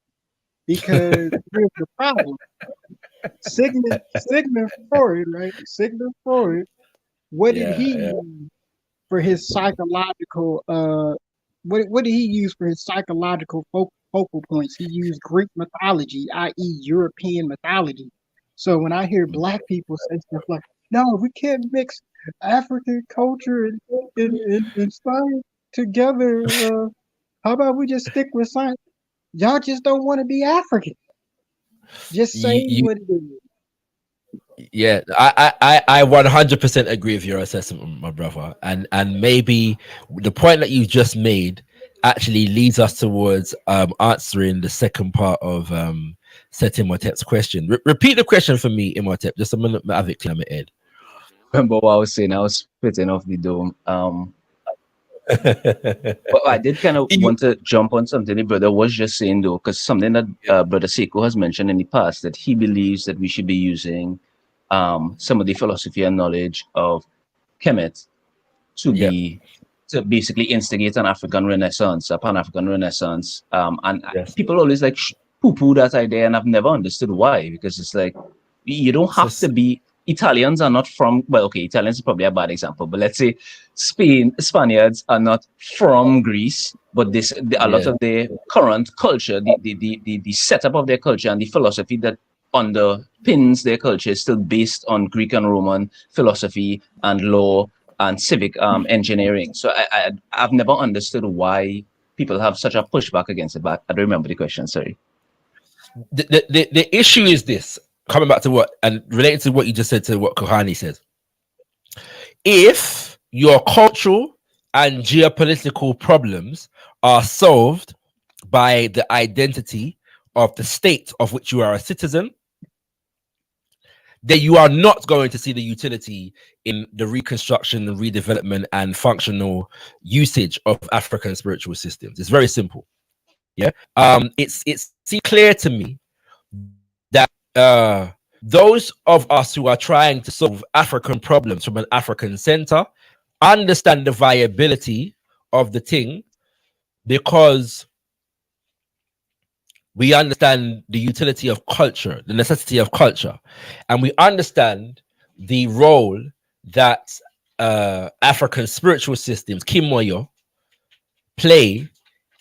because here's the problem. Sigmund Freud, right? Sigmund Freud, what did he use for his psychological what did he use for his psychological focal points? He used Greek mythology, i.e. European mythology. So when I hear Black people say stuff like, no, we can't mix African culture and science together, how about we just stick with science? Y'all just don't want to be African. Just say what it is. Yeah, I 100% agree with your assessment, my brother, and maybe the point that you just made actually leads us towards answering the second part of Seti Imhotep's question. Repeat the question for me, Imhotep, just a minute. I have it clear in my head. Remember what I was saying? I was spitting off the dome. But I did kind of want to jump on something the brother was just saying, though, because something that Brother Sekou has mentioned in the past, that he believes that we should be using some of the philosophy and knowledge of Kemet to basically instigate an African Renaissance, a Pan-African Renaissance. And people always like poo-poo that idea, and I've never understood why, because it's like, you don't have to be. Italians are not from, well, okay, Italians is probably a bad example, but let's say Spaniards are not from Greece, but a lot of their current culture, the setup of their culture and the philosophy that underpins their culture is still based on Greek and Roman philosophy and law and civic engineering. So I've never understood why people have such a pushback against it, but I don't remember the question, sorry. The issue is this. Coming back to what and related to what you just said to what Kohani says, if your cultural and geopolitical problems are solved by the identity of the state of which you are a citizen, then you are not going to see the utility in the reconstruction and redevelopment and functional usage of African spiritual systems. It's very simple. It's clear to me that those of us who are trying to solve African problems from an African center understand the viability of the thing because we understand the utility of culture, the necessity of culture, and we understand the role that African spiritual systems, Kimoyo, play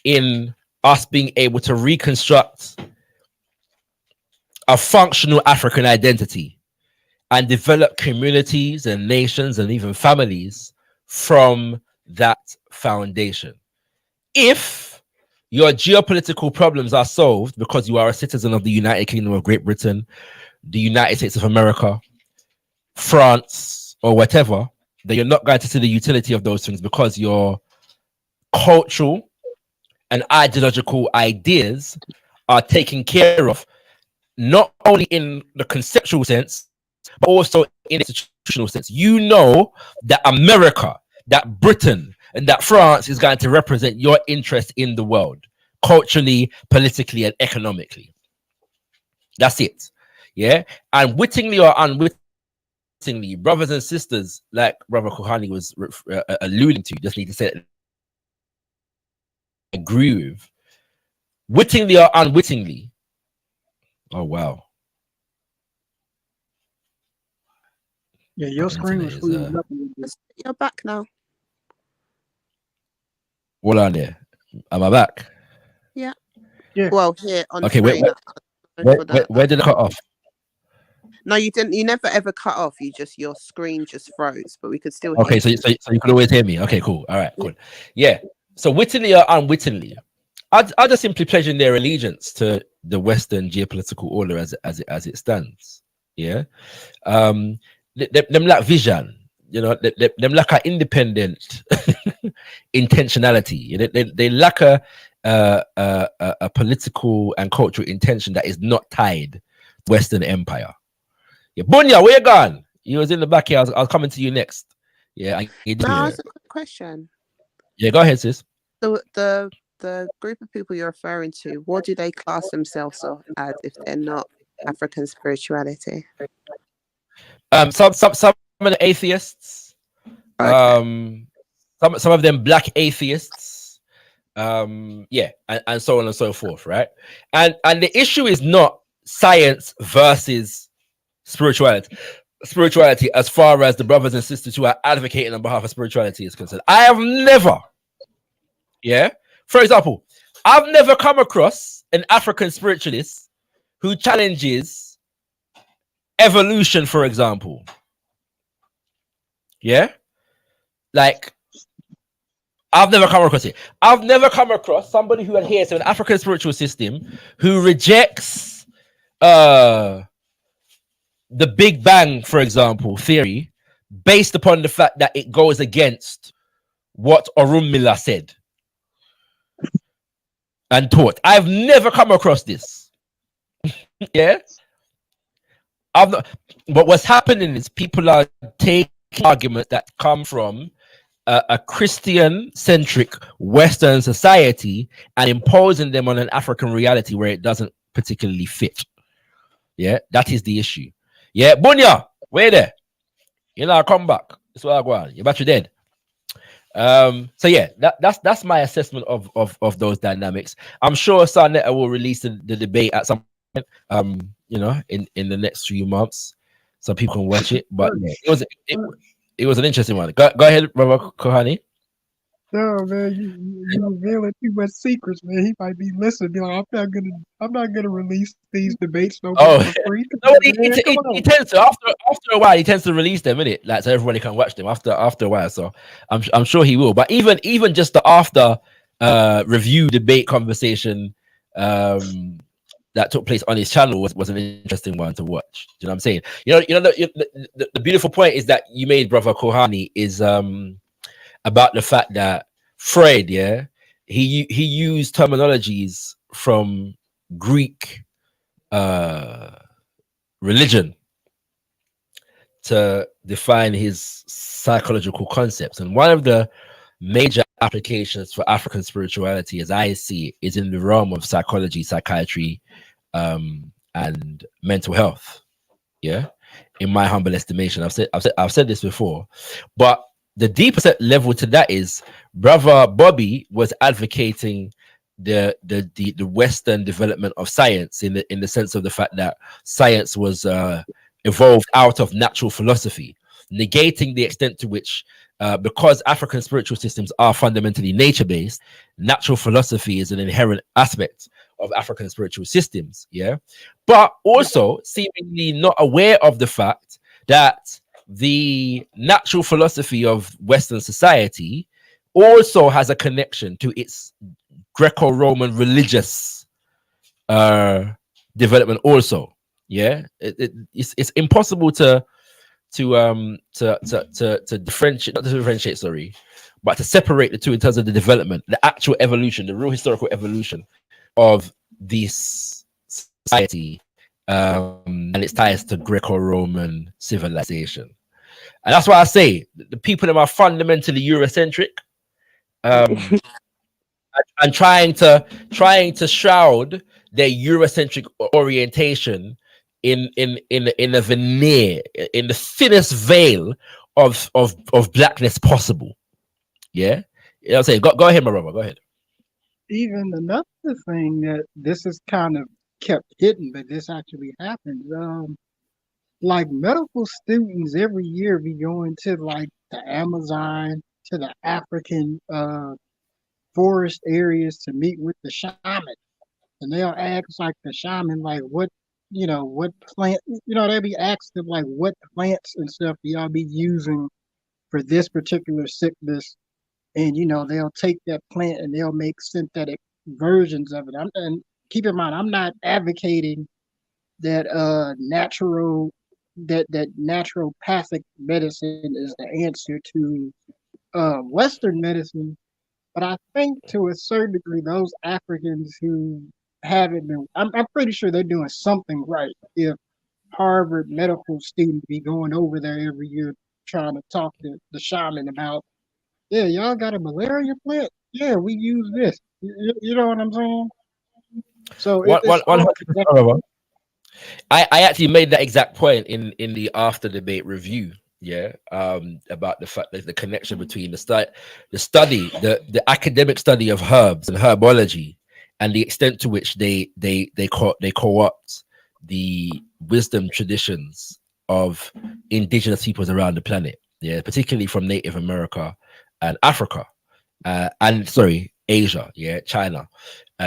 in us being able to reconstruct a functional African identity and develop communities and nations and even families from that foundation. If your geopolitical problems are solved because you are a citizen of the United Kingdom of Great Britain, the United States of America, France, or whatever, then you're not going to see the utility of those things because your cultural and ideological ideas are taken care of, not only in the conceptual sense, but also in the institutional sense. You know that America, that Britain, and that France is going to represent your interest in the world, culturally, politically, and economically. That's it. Yeah. And wittingly or unwittingly, brothers and sisters, like Brother Kohani was alluding to, just need to say it, agree with, wittingly or unwittingly. Oh, wow. Yeah, your screen was freezing up a little bit. You're back now. What on there? Am I back? Yeah. Yeah. Well, here on Okay, screen. where did it cut off? No, you didn't. You never ever cut off. Your screen just froze, but we could still hear Okay, so you could always hear me. Okay, cool. All right, cool. Yeah. So wittingly or unwittingly, I just simply pledging their allegiance to the Western geopolitical order as it stands. Yeah. Them lack vision, you know, them lack an independent intentionality. They lack a political and cultural intention that is not tied to Western empire. Yeah, Bunya, where you gone? You was in the back here. I was coming to you next. Yeah, that's a good question. Yeah, go ahead, sis. The group of people you're referring to, what do they class themselves as if they're not African spirituality? Some of the atheists, Okay. some of them black atheists, yeah, and so on and so forth, right? And the issue is not science versus spirituality as far as the brothers and sisters who are advocating on behalf of spirituality is concerned. I have never, yeah, for example, I've never come across an African spiritualist who challenges evolution, for example. Yeah, like I've never come across it. I've never come across somebody who adheres to an African spiritual system who rejects the Big Bang, for example, theory, based upon the fact that it goes against what Orunmila said and taught. I've never come across this. Yeah, I've not. But what's happening is people are taking arguments that come from a Christian-centric Western society and imposing them on an African reality where it doesn't particularly fit. Yeah, that is the issue. Yeah, Bunya, wait there. You know, I'll come back. That's where I go on. Your battery dead. So yeah, that's my assessment of those dynamics. I'm sure Sarnetta will release the debate at some point, you know, in the next few months, so people can watch it. But yeah, it was an interesting one. Go ahead, Brother Kohani. No, man, you revealing too much secrets, man. He might be listening, be like, I'm not gonna release these debates no more for free. No, he tends to after a while he tends to release them, innit? Like so everybody can watch them after a while. So I'm sure he will. But even just the after review debate conversation that took place on his channel was an interesting one to watch. Do you know what I'm saying? You know the beautiful point is that you made, Brother Kohani, is about the fact that Freud, yeah, he used terminologies from Greek religion to define his psychological concepts. And one of the major applications for African spirituality, as I see it, is in the realm of psychology, psychiatry, and mental health. Yeah, in my humble estimation, I've said this before, but the deeper level to that is brother Bobby was advocating the Western development of science in the sense of the fact that science was evolved out of natural philosophy, negating the extent to which because African spiritual systems are fundamentally nature-based, natural philosophy is an inherent aspect of African spiritual systems, yeah, but also seemingly not aware of the fact that the natural philosophy of Western society also has a connection to its Greco-Roman religious development also, yeah. It's impossible to differentiate, not to differentiate, sorry, but to separate the two in terms of the development, the actual evolution, the real historical evolution of this society and its ties to Greco-Roman civilization. And that's why I say the people that are fundamentally Eurocentric and trying to shroud their Eurocentric orientation in a veneer, in the thinnest veil of blackness possible. Yeah, I'll say, go ahead, my brother, go ahead. Even another thing that this is kind of kept hidden, but this actually happens. Like medical students every year be going to like the Amazon, to the African forest areas to meet with the shaman, and they'll ask like the shaman like what plant, they'll be asking like what plants and stuff do y'all be using for this particular sickness, and they'll take that plant and they'll make synthetic versions of it. And keep in mind, I'm not advocating that naturopathic medicine is the answer to Western medicine, but I think to a certain degree, those Africans who haven't been, I'm pretty sure they're doing something right. If Harvard medical students be going over there every year trying to talk to the shaman about, yeah, y'all got a malaria plant? Yeah, we use this. You know what I'm saying? So I actually made that exact point in the after debate review, yeah, about the fact that the connection between the academic study of herbs and herbology, and the extent to which they co-opt the wisdom traditions of indigenous peoples around the planet, yeah, particularly from Native America and Africa, and sorry, Asia, yeah, China,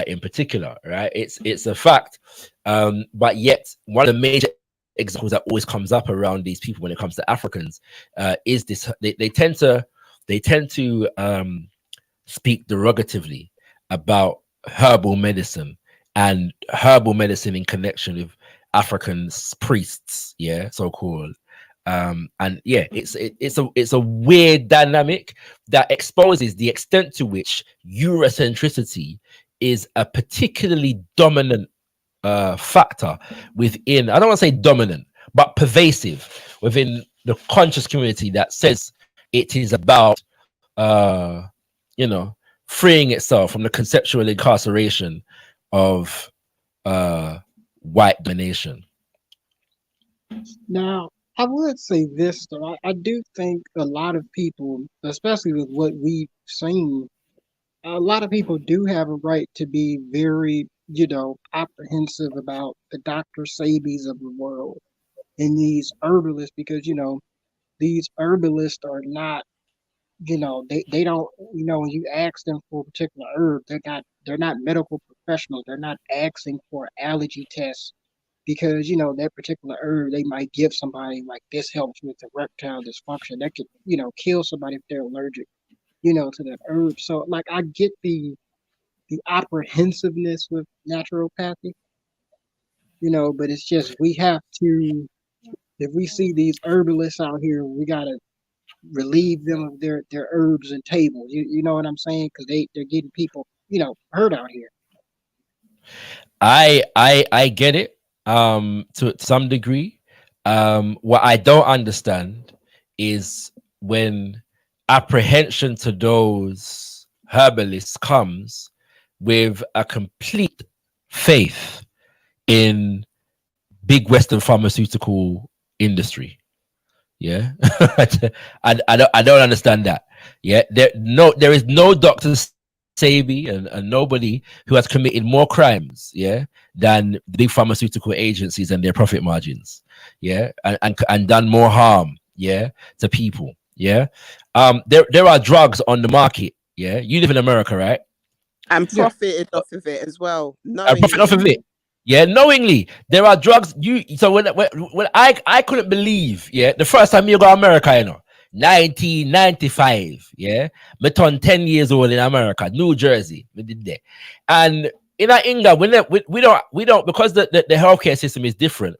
in particular, right? It's a fact, but yet one of the major examples that always comes up around these people when it comes to Africans is this: they tend to speak derogatively about herbal medicine and herbal medicine in connection with African priests, yeah, so called. And yeah, it's a weird dynamic that exposes the extent to which Eurocentricity is a particularly dominant factor within, I don't want to say dominant, but pervasive within the conscious community that says it is about freeing itself from the conceptual incarceration of white domination. Now, I would say this though. I do think a lot of people, especially with what we've seen, a lot of people do have a right to be very, apprehensive about the Dr. Sabis of the world and these herbalists, because, these herbalists are not, they don't, when you ask them for a particular herb, they're not medical professionals. They're not asking for allergy tests because that particular herb they might give somebody like this helps with erectile dysfunction. That could kill somebody if they're allergic to that herb. So like I get the apprehensiveness with naturopathy, but it's just we have to, if we see these herbalists out here, we gotta relieve them of their herbs and tables. You know what I'm saying? Because they're getting people hurt out here. I get it to some degree. What I don't understand is when apprehension to those herbalists comes with a complete faith in big Western pharmaceutical industry. Yeah, I don't understand that. Yeah, there is no Dr. Sabi and nobody who has committed more crimes, yeah, than big pharmaceutical agencies and their profit margins, yeah, and done more harm, yeah, to people, yeah. There are drugs on the market, yeah. You live in America, right? And Yeah. profited off of it as well, Profit off knowingly. of it. Yeah, knowingly there are drugs. So when I couldn't believe, yeah, the first time you go to America, 1995, yeah, me turned 10 years old in America, New Jersey, we did there, and in England we don't because the healthcare system is different.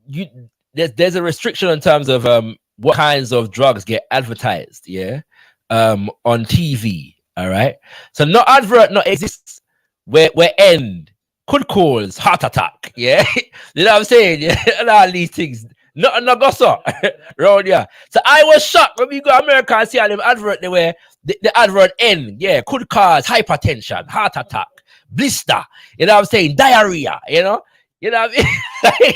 You there's a restriction in terms of what kinds of drugs get advertised, yeah, on TV. All right, so no advert not exists where end could cause heart attack, yeah. You know what I'm saying? Yeah, and all these things. No go so round here. So I was shocked when we go to America and see all them advert there where the advert end, yeah, could cause hypertension, heart attack, blister, you know what I'm saying, diarrhea, you know what I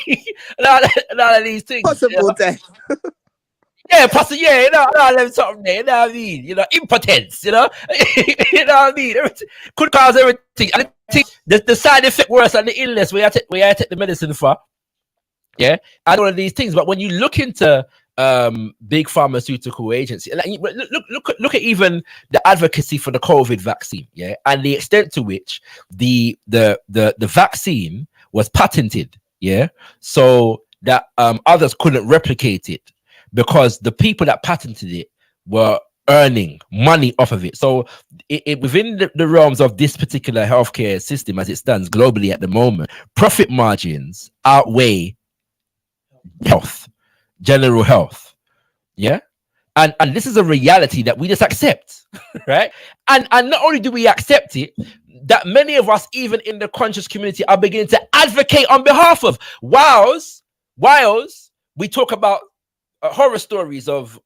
mean? and all of these things. Possible death. Yeah, possibly, yeah, all them something there, you know what I mean? Impotence, you know what I mean? Everything, could cause everything. And the side effect worse than the illness where I take the medicine for. Yeah, and all of these things. But when you look into big pharmaceutical agencies, like, look at even the advocacy for the COVID vaccine, yeah, and the extent to which the vaccine was patented, yeah, so that others couldn't replicate it because the people that patented it were earning money off of it. So within the realms of this particular healthcare system as it stands globally at the moment, profit margins outweigh general health, yeah, and this is a reality that we just accept, right? And not only do we accept it, that many of us, even in the conscious community, are beginning to advocate on behalf of. Whilst we talk about horror stories of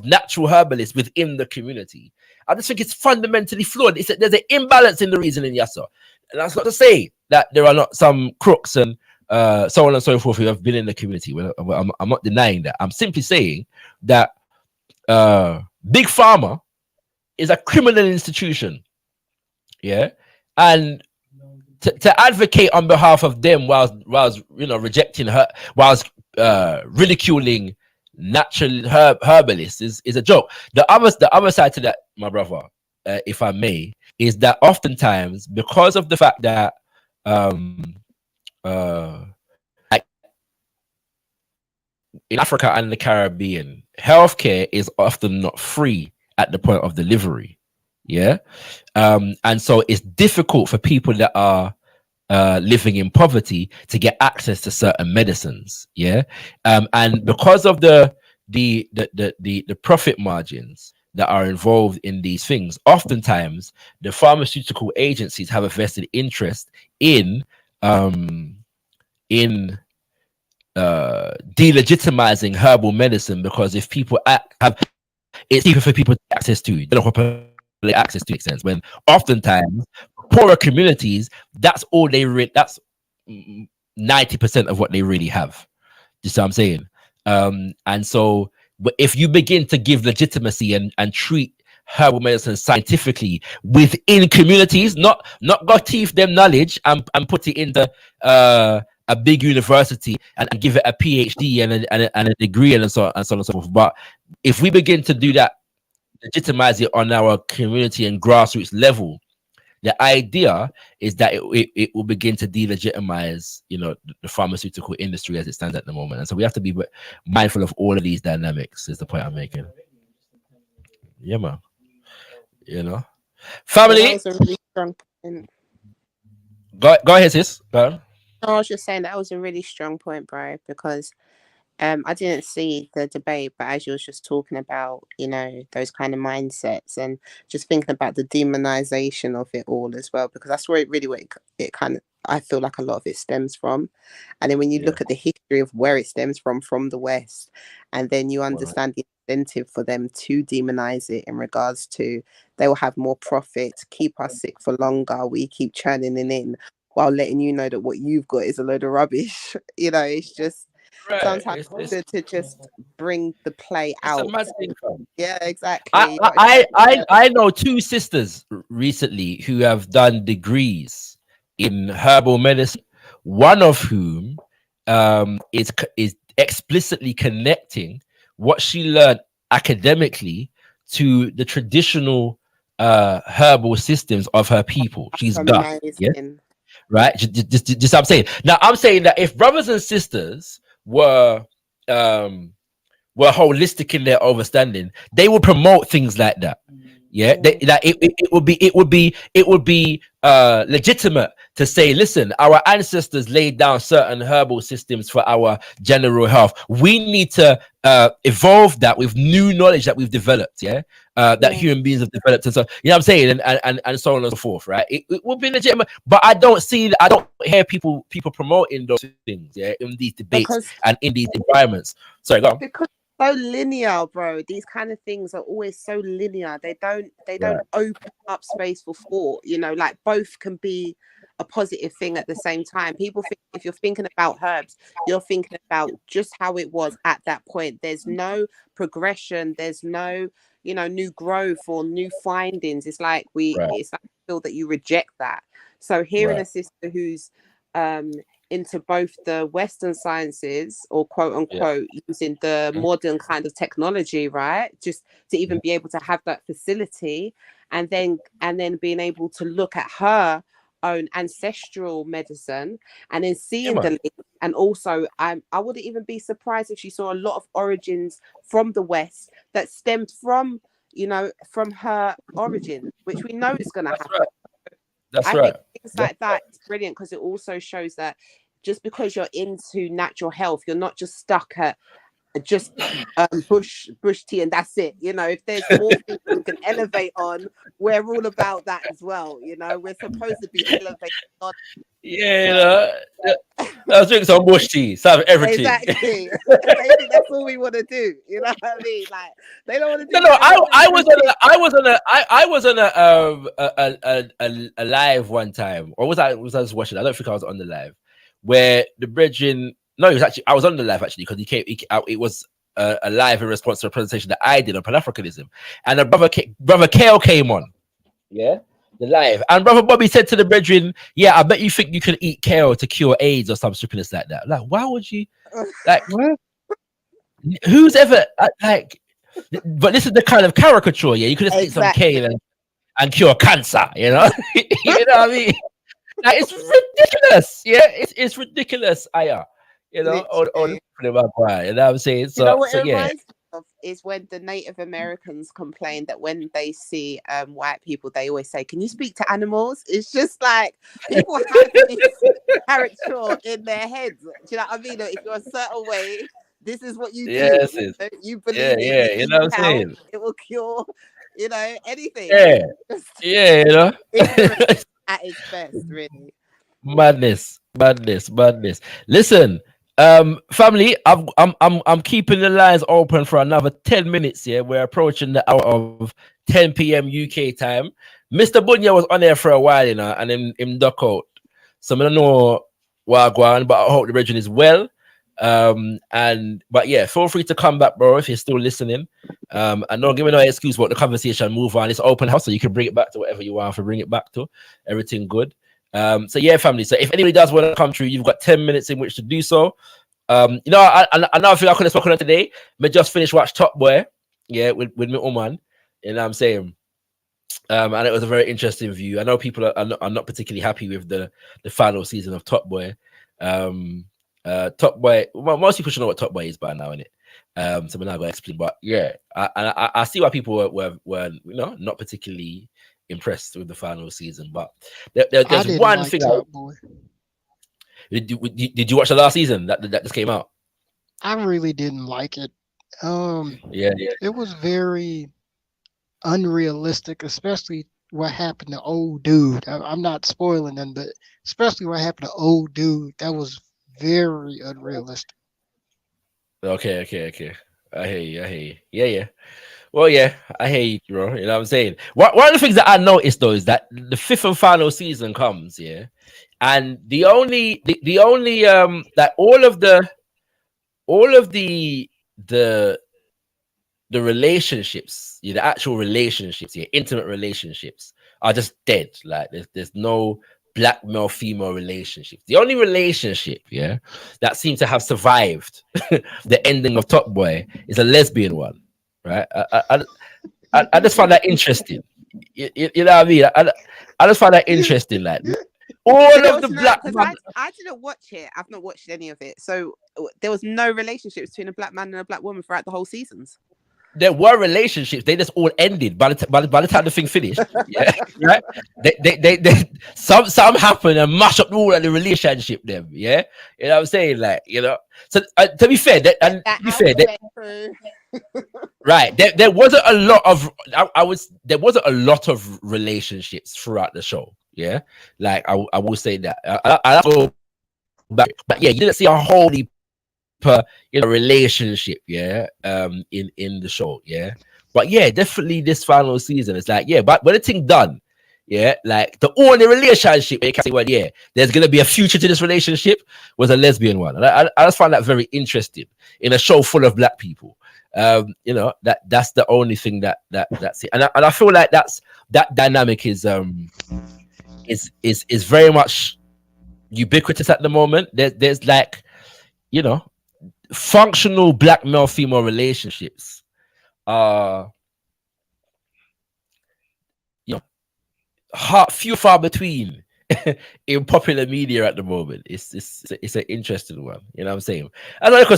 natural herbalists within the community, I just think it's fundamentally flawed. There's an imbalance in the reasoning, Yasa. And that's not to say that there are not some crooks and so on and so forth who have been in the community. Well, I'm not denying that. I'm simply saying that big pharma is a criminal institution, yeah, and to advocate on behalf of them whilst rejecting her, whilst ridiculing natural herbalists is a joke. The other side to that, my brother, if I may, is that oftentimes because of the fact that like in Africa and the Caribbean, healthcare is often not free at the point of delivery. Yeah. And so it's difficult for people that are living in poverty to get access to certain medicines. Yeah. And because of the profit margins that are involved in these things, oftentimes the pharmaceutical agencies have a vested interest in delegitimizing herbal medicine, because if people it's cheaper for people to access to. They don't have access to sense when oftentimes poorer communities, that's all they that's 90% of what they really have. You see what I'm saying? And so if you begin to give legitimacy and treat herbal medicine scientifically within communities, not go teach them knowledge and put it into a big university and give it a PhD and a degree and so on and so forth. But if we begin to do that, legitimize it on our community and grassroots level, the idea is that it will begin to delegitimize, the pharmaceutical industry as it stands at the moment. And so we have to be mindful of all of these dynamics, is the point I'm making. Yeah, man. Family. That was a really strong point. Go ahead, sis. Go on. I was just saying that was a really strong point, bro, because I didn't see the debate, but as you was just talking about, those kind of mindsets and just thinking about the demonization of it all as well, because that's where it kind of, I feel like a lot of it stems from. And then when you look at the history of where it stems from the West, and then you understand the incentive for them to demonize it in regards to they will have more profit, keep us sick for longer, we keep churning it in while letting you know that what you've got is a load of rubbish. It's just, Right. Sometimes it's good to just bring the play it's a out. mad thing, fam. Yeah, exactly. I, You gotta I, get I, there. I know two sisters recently who have done degrees in herbal medicine. One of whom is explicitly connecting what she learned academically to the traditional herbal systems of her people. She's Ga, yeah, Amazing. right. Just I'm saying. Now I'm saying that if brothers and sisters um were holistic in their understanding, they would promote things like that. Yeah, that it would be legitimate to say, listen, our ancestors laid down certain herbal systems for our general health. We need to evolve that with new knowledge that we've developed. Yeah, that human beings have developed, and so you know what I'm saying, and so on and so forth. Right? It would be legitimate, but I don't see that. I don't hear people promoting those things. Yeah, in these debates Because and in these environments. Sorry, go on. because so linear, bro. These kind of things are always so linear. They don't open up space for thought. You know, like both can be a positive thing at the same time. People think if you're thinking about herbs, you're thinking about just how it was at that point. There's no progression. There's no, new growth or new findings. It's like Right. it's like I feel that you reject that. So hearing Right. a sister who's into both the Western sciences or quote unquote using the modern kind of technology, right? Just to even be able to have that facility and then being able to look at her own ancestral medicine and then seeing the link. And also I wouldn't even be surprised if she saw a lot of origins from the West that stemmed from from her origin, which we know is going to happen. Right. That's I right. think things like that is brilliant because it also shows that just because you're into natural health, you're not just stuck at just bush tea and that's it. If there's more things we can elevate on, we're all about that as well. We're supposed to be elevated on. Yeah, I was drinking some bush tea, some everything. Exactly. They think that's all we want to do. You know what I mean? Like they don't want to do. No, I was on a live one time, or was I just watching? I don't think I was on the live where the brethren. No, I was on the live actually because he came. It was a live in response to a presentation that I did on Pan Africanism, and a brother Kale came on. Yeah. The live, and brother Bobby said to the brethren, "Yeah, I bet you think you can eat kale to cure AIDS or some stupidness like that. Like, why would you? Like, What? who's ever like? But this is the kind of caricature. Yeah, you could just eat some kale and cure cancer. You know, you know what I mean? Like, it's ridiculous. Yeah, it's ridiculous. Aya, you know, or you know what I'm saying? So, you know what so it yeah. reminds me of is when the Native Americans complain that when they see white people, they always say, "Can you speak to animals?" It's just like people have this caricature in their heads. Do you know what I mean? If you're a certain way, this is what you do. Yes, you believe it. You know what I'm saying? It will cure, anything. Yeah, yeah, you know. Ignorance at its best, really. Madness. Listen, family, I'm keeping the lines open for another 10 minutes here. We're approaching the hour of 10 p.m. UK time. Mr. Bunya was on there for a while, and him duck out. So I don't know what going, but I hope the region is well. But yeah, feel free to come back, bro, if you're still listening. And don't give me no excuse about the conversation. Move on. It's open house, so you can bring it back to whatever you want to bring it back to. Everything good. So yeah, family. So if anybody does want to come through, you've got 10 minutes in which to do so. Another thing I could have spoken on today, I just finished watch Top Boy, yeah, with my woman. You know what I'm saying? And it was a very interesting view. I know people are not particularly happy with the final season of Top Boy. Top Boy, well, most people should know what Top Boy is by now, innit? So we're not going to explain, but yeah, I see why people were not particularly impressed with the final season. But there's one thing. Did you watch the last season that just came out? I really didn't like it. Yeah. It was very unrealistic, especially what happened to old dude. I'm not spoiling them, but especially what happened to old dude. That was very unrealistic. Okay. I hear you. Yeah. Well, yeah, I hear you, bro. You know what I'm saying? One of the things that I noticed though is that the fifth and final season comes, yeah, and the only that all of the all of the relationships, the actual relationships, intimate relationships are just dead. Like there's no black male female relationship. The only relationship, that seems to have survived the ending of Top Boy is a lesbian one, right? I just find that interesting. You know what I mean? I just find that interesting. Like all There of the was no, black because man, I didn't watch it. I've not watched any of it. So there was no relationships between a black man and a black woman throughout the whole seasons. there were relationships. They just all ended by the time the thing finished. Yeah, right. They some happen and mash up all of the relationship. Them, yeah. You know what I'm saying? Like, So to be fair, right. There wasn't a lot of there wasn't a lot of relationships throughout the show. Yeah, like I will say that. I go back, but yeah, you didn't see a whole heap relationship, in the show, but yeah, definitely this final season, it's like, but when the thing done, like the only relationship you can say, well, there's gonna be a future to this relationship was a lesbian one, and I just find that very interesting in a show full of black people. That's the only thing that's it, and I feel like that dynamic is very much ubiquitous at the moment. There's like, functional black male female relationships are few far between in popular media at the moment. It's an interesting one, you know what I'm saying? I know look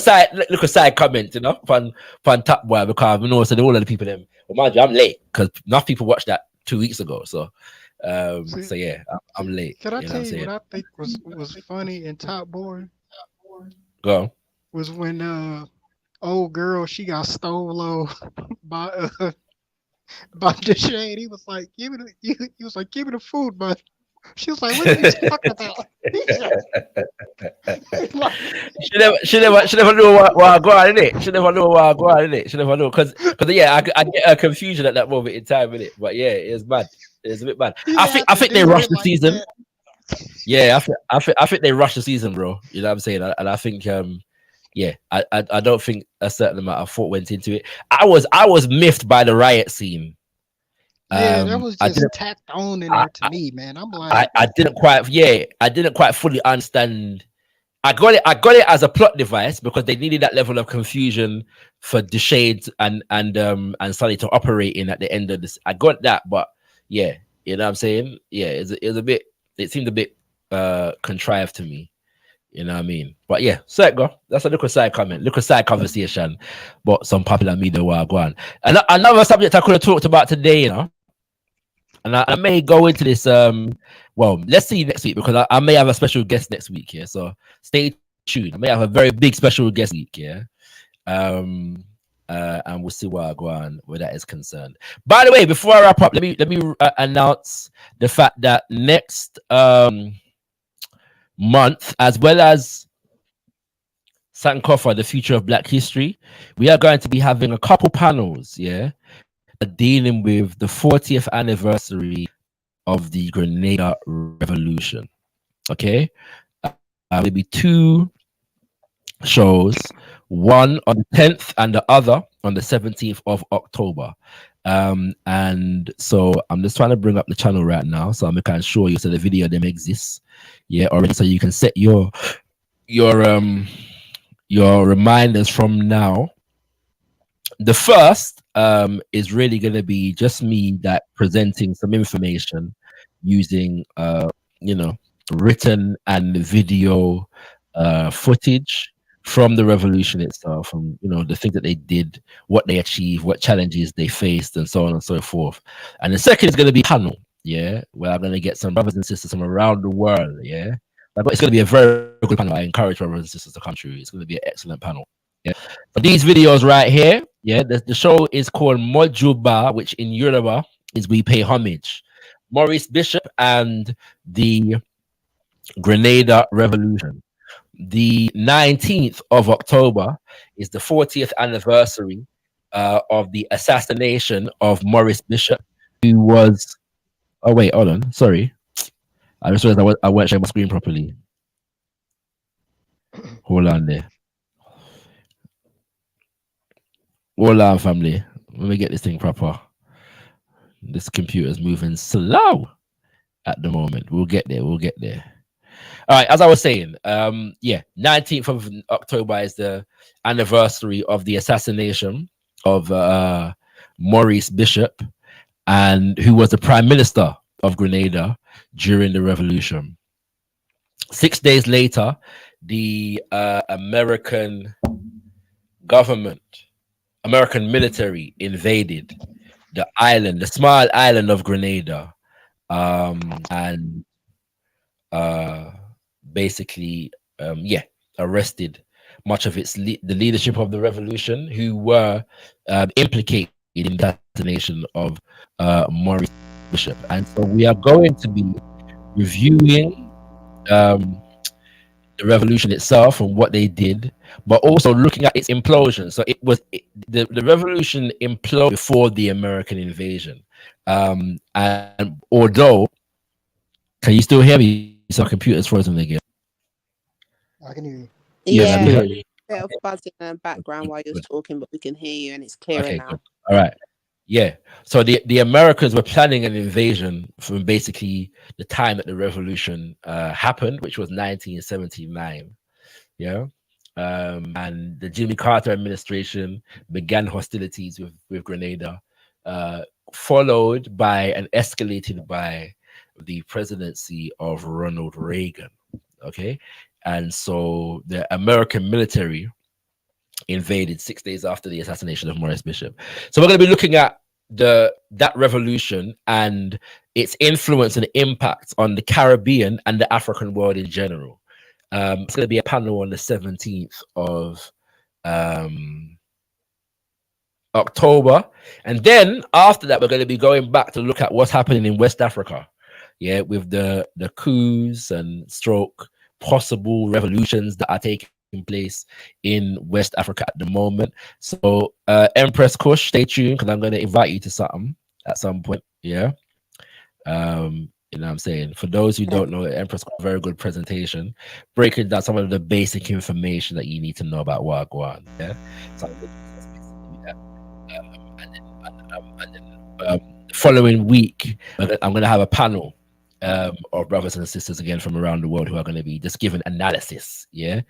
aside comment, fun Top Boy, because I know so all of the people them, well, mind you, I'm late because enough people watched that 2 weeks ago, so so yeah, I'm late. Can I tell you what I think was funny in Top Boy? Go on. Was when old girl, she got stole by the shade. He was like, give me the food, but she was like, what are you talking about? She never knew what I go on in it. She never knew what I go on in it. She never knew because I get a confusion at that moment in time in it. But yeah, it was bad. It's a bit bad. I think they rushed the season. That. Yeah, I think they rushed the season, bro. You know what I'm saying? And I think I don't think a certain amount of thought went into it. I was miffed by the riot scene. Yeah, that was just tacked on in there to me, man. I'm like, I didn't quite fully understand. I got it as a plot device because they needed that level of confusion for the shades and Sunny to operate in at the end of this. I got that, but yeah, you know what I'm saying? Yeah, it seemed a bit contrived to me. You know what I mean? But yeah, so it go. That's a little side comment, little side conversation about some popular media while go on. And another subject I could have talked about today, and I may go into this. Well, let's see next week because I may have a special guest next week. Yeah, so stay tuned. I may have a very big special guest week. Yeah, and we'll see where I go on where that is concerned. By the way, before I wrap up, let me announce the fact that next month, as well as Sankofa, the future of Black history, we are going to be having a couple panels, dealing with the 40th anniversary of the Grenada Revolution. Okay, there'll be two shows, one on the 10th and the other on the 17th of October. And so I'm just trying to bring up the channel right now, so I'm going to show you so the video them exists, already, so you can set your reminders from now. The first is really going to be just me presenting some information using written and video footage from the revolution itself, from the things that they did, what they achieved, what challenges they faced, and so on and so forth. And the second is going to be panel, where I'm going to get some brothers and sisters from around the world, but it's going to be a very good panel. I encourage brothers and sisters to come through. It's going to be an excellent panel. For these videos right here, the show is called Mojuba, which in Yoruba is we pay homage. Maurice Bishop and the Grenada Revolution. The 19th of October is the 40th anniversary of the assassination of Maurice Bishop, who was... Oh, wait, hold on. Sorry. I just realized I wasn't sharing my screen properly. Hold on there. All our family. Let me get this thing proper. This computer's moving slow at the moment. We'll get there. We'll get there. All right, as I was saying, yeah, 19th of October is the anniversary of the assassination of Maurice Bishop, and who was the Prime Minister of Grenada during the revolution. 6 days later, the American government, American military invaded the island, the small island of Grenada, and basically, yeah, arrested much of the leadership of the revolution, who were implicated in the assassination of Maurice Bishop. And so we are going to be reviewing the revolution itself and what they did, but also looking at its implosion. So the revolution imploded before the American invasion. And although, can you still hear me? So computer's frozen again. I can hear you. Yeah, Yeah, a bit of buzzing in the background while you're talking, but we can hear you and it's clearer okay, now. good. All right. Yeah. So the Americans were planning an invasion from basically the time that the revolution happened, which was 1979. Yeah. And the Jimmy Carter administration began hostilities with Grenada, followed by and escalated by the presidency of Ronald Reagan. Okay. And so the American military invaded 6 days after the assassination of Maurice Bishop. So we're going to be looking at that revolution and its influence and impact on the Caribbean and the African world in general. It's going to be a panel on the 17th of October. And then after that, we're going to be going back to look at what's happening in West Africa. Yeah, with the coups and stroke possible revolutions that are taking place in West Africa at the moment. So Empress Kush, stay tuned, because I'm going to invite you to something at some point. Yeah. You know what I'm saying? For those who don't know, Empress got a very good presentation breaking down some of the basic information that you need to know about Wagwan. Yeah. So, and then the following week, I'm going to have a panel of brothers and sisters again from around the world who are going to be just giving analysis, yeah,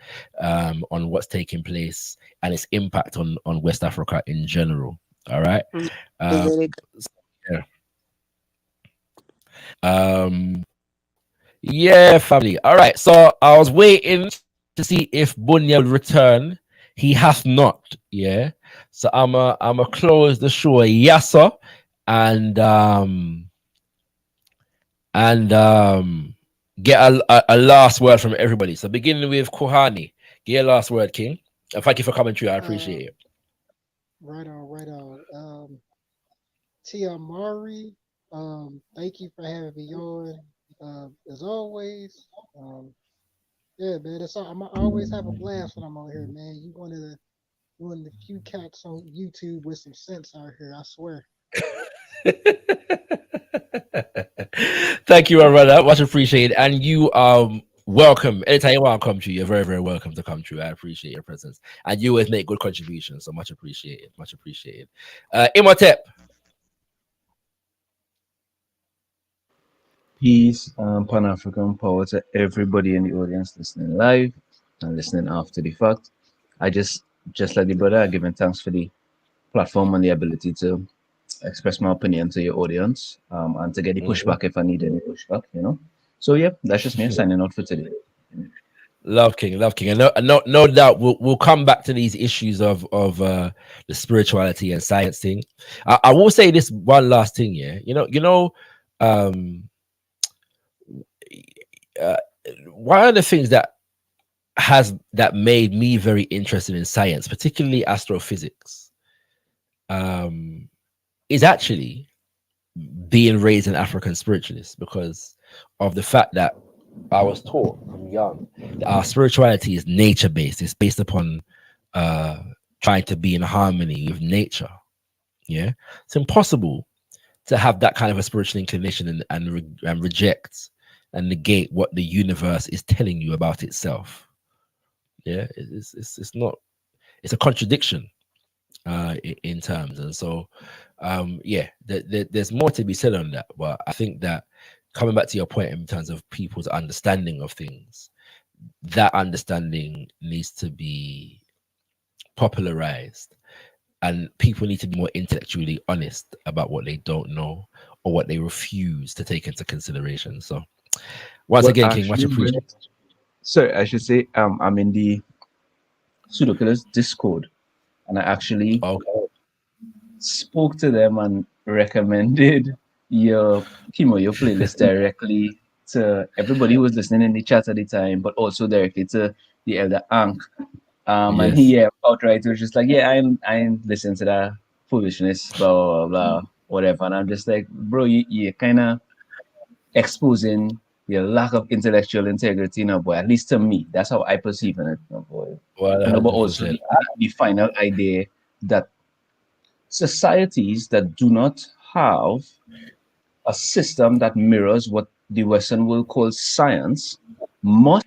on what's taking place and its impact on West Africa in general. All right. Yeah, family. All right. So I was waiting to see if Bunya would return. He hath not. Yeah. So I'ma close the show. Yassa, and get a last word from everybody. So beginning with Kohani, get a last word, King. And thank you for coming through. I appreciate it. Right on, right on. Tia Mari, thank you for having me on. As always, yeah, man. I always have a blast when I'm on here, man. You one of the few cats on YouTube with some sense out here. I swear. Thank you, my brother. Much appreciated. And you welcome. Anytime you want to come through, you're very, very welcome to come through. I appreciate your presence. And you always make good contributions. So much appreciated. Much appreciated. Imhotep. Peace and Pan-African power to everybody in the audience listening live and listening after the fact. I just like the brother, giving thanks for the platform and the ability to express my opinion to your audience, and to get the pushback if I need any pushback, you know. So yeah, that's just me signing out for today. Love King, and no doubt we'll come back to these issues of the spirituality and science thing. I will say this one last thing, yeah. One of the things that made me very interested in science, particularly astrophysics, is actually being raised an African spiritualist, because of the fact that I was taught from young that our spirituality is nature-based. It's based upon trying to be in harmony with nature. Yeah, it's impossible to have that kind of a spiritual inclination and reject and negate what the universe is telling you about itself. Yeah, it's not. It's a contradiction. in terms. And so yeah, there's more to be said on that, but I think that coming back to your point in terms of people's understanding of things, that understanding needs to be popularized, and people need to be more intellectually honest about what they don't know or what they refuse to take into consideration. So once Well, again, King, much actually, appreciated. sorry, I should say, I'm in the Pseudokillers Discord, and I actually Okay. spoke to them and recommended your playlist directly to everybody who was listening in the chat at the time, but also directly to the elder Ankh. And Yes. he outright was just like, yeah, I ain't listening to that foolishness, blah blah blah, blah whatever. And I'm just like, bro, you kind of exposing your lack of intellectual integrity, boy. At least to me, that's how I perceive it, boy. But also 100%. the final idea that societies that do not have a system that mirrors what the Western world calls science must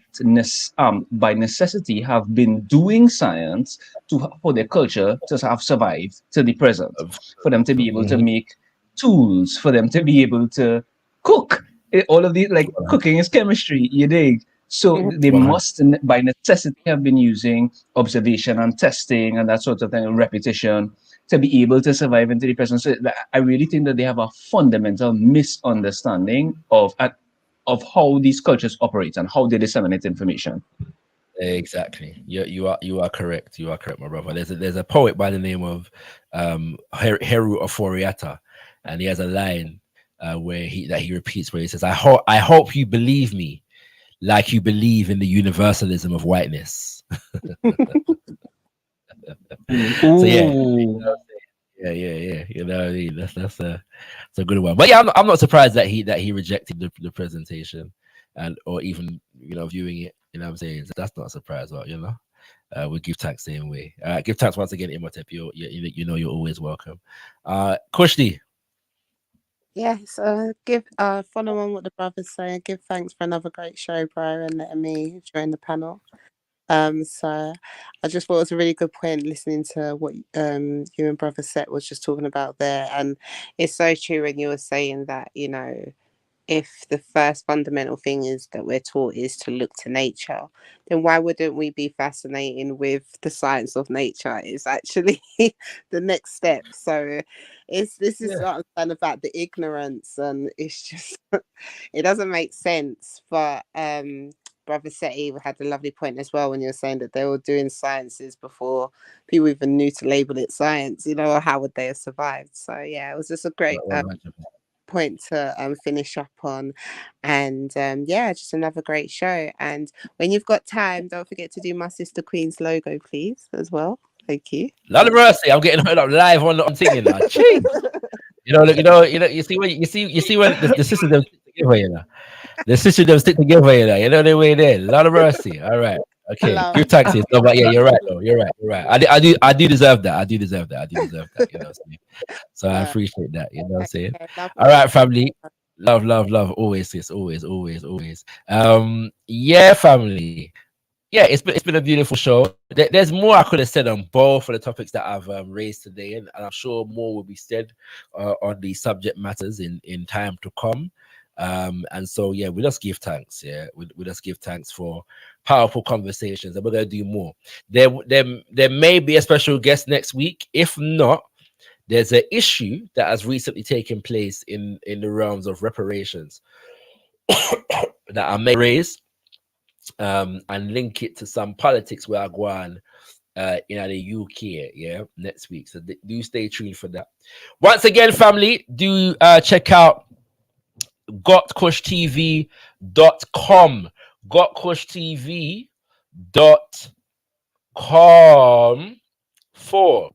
by necessity have been doing science for their culture to have survived to the present, for them to be able to Mhm. make tools, for them to be able to cook. All of these, like cooking is chemistry, you dig? So they 100. must, by necessity, have been using observation and testing and that sort of thing, repetition, to be able to survive into the present. So I really think that they have a fundamental misunderstanding of how these cultures operate and how they disseminate information. Exactly. You are correct. You are correct, my brother. There's a poet by the name of Heru Oforiata, and he has a line where he repeats where he says, I hope you believe me like you believe in the universalism of whiteness." So yeah. Ooh. Yeah. You know what I mean? That's a good one. But yeah, I'm not surprised that he rejected the presentation, and or even viewing it. You know what I'm saying? So that's not a surprise, well, we give thanks same way. Give thanks once again, Imhotep. You're always welcome. Kushti. Yes, give follow on what the brothers say. Give thanks for another great show, bro, and letting me join the panel. So I just thought it was a really good point listening to what you and brother Set was just talking about there, and it's so true when you were saying that if the first fundamental thing is that we're taught is to look to nature, then why wouldn't we be fascinating with the science of nature? It's actually the next step. So this is what I'm saying about the ignorance, and it's just it doesn't make sense. But Brother Seti had a lovely point as well when you were saying that they were doing sciences before people even knew to label it science, or how would they have survived? So yeah, it was just a great point to finish up on, and yeah, just another great show. And when you've got time, don't forget to do my sister Queen's logo, please, as well. Thank you. Lord of mercy, I'm getting hurt up live on thing, Jeez. You see when the sisters them stick together, the sisters them stick together, the way there. Lord of mercy. All right. Okay. Hello. Give taxes. No, but yeah, you're right though. You're right. I do deserve that. I do deserve that. So I appreciate that. You know what I'm saying? All right, family. Love. Always, sis. Always. Yeah, family. Yeah, it's been a beautiful show. There's more I could have said on both of the topics that I've raised today, and I'm sure more will be said on the subject matters in time to come. And so yeah, we just give thanks. Yeah, we just give thanks for powerful conversations, and we're gonna do more. There may be a special guest next week. If not, there's an issue that has recently taken place in the realms of reparations that I may raise. And link it to some politics where I go on in the UK, yeah, next week. So do stay tuned for that. Once again, family, do check out gotkushtv.com. gotkushtv.com for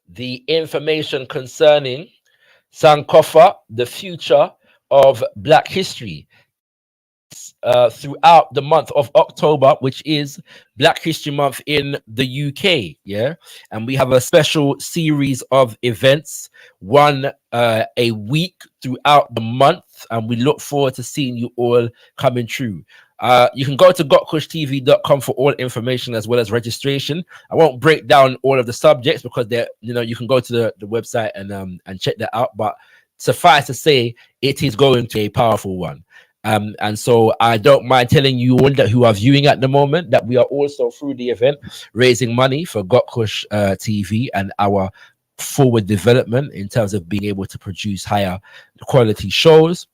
the information concerning Sankofa, the future of Black history. throughout the month of October, which is Black History Month in the UK. Yeah, and we have a special series of events, one a week throughout the month, and we look forward to seeing you all coming through. You can go to gotkushTV.com for all information as well as registration. I won't break down all of the subjects because they're, you can go to the website and check that out. But suffice to say, it is going to be a powerful one. And so I don't mind telling you all that who are viewing at the moment that we are also through the event raising money for Gotkush TV and our forward development in terms of being able to produce higher quality shows.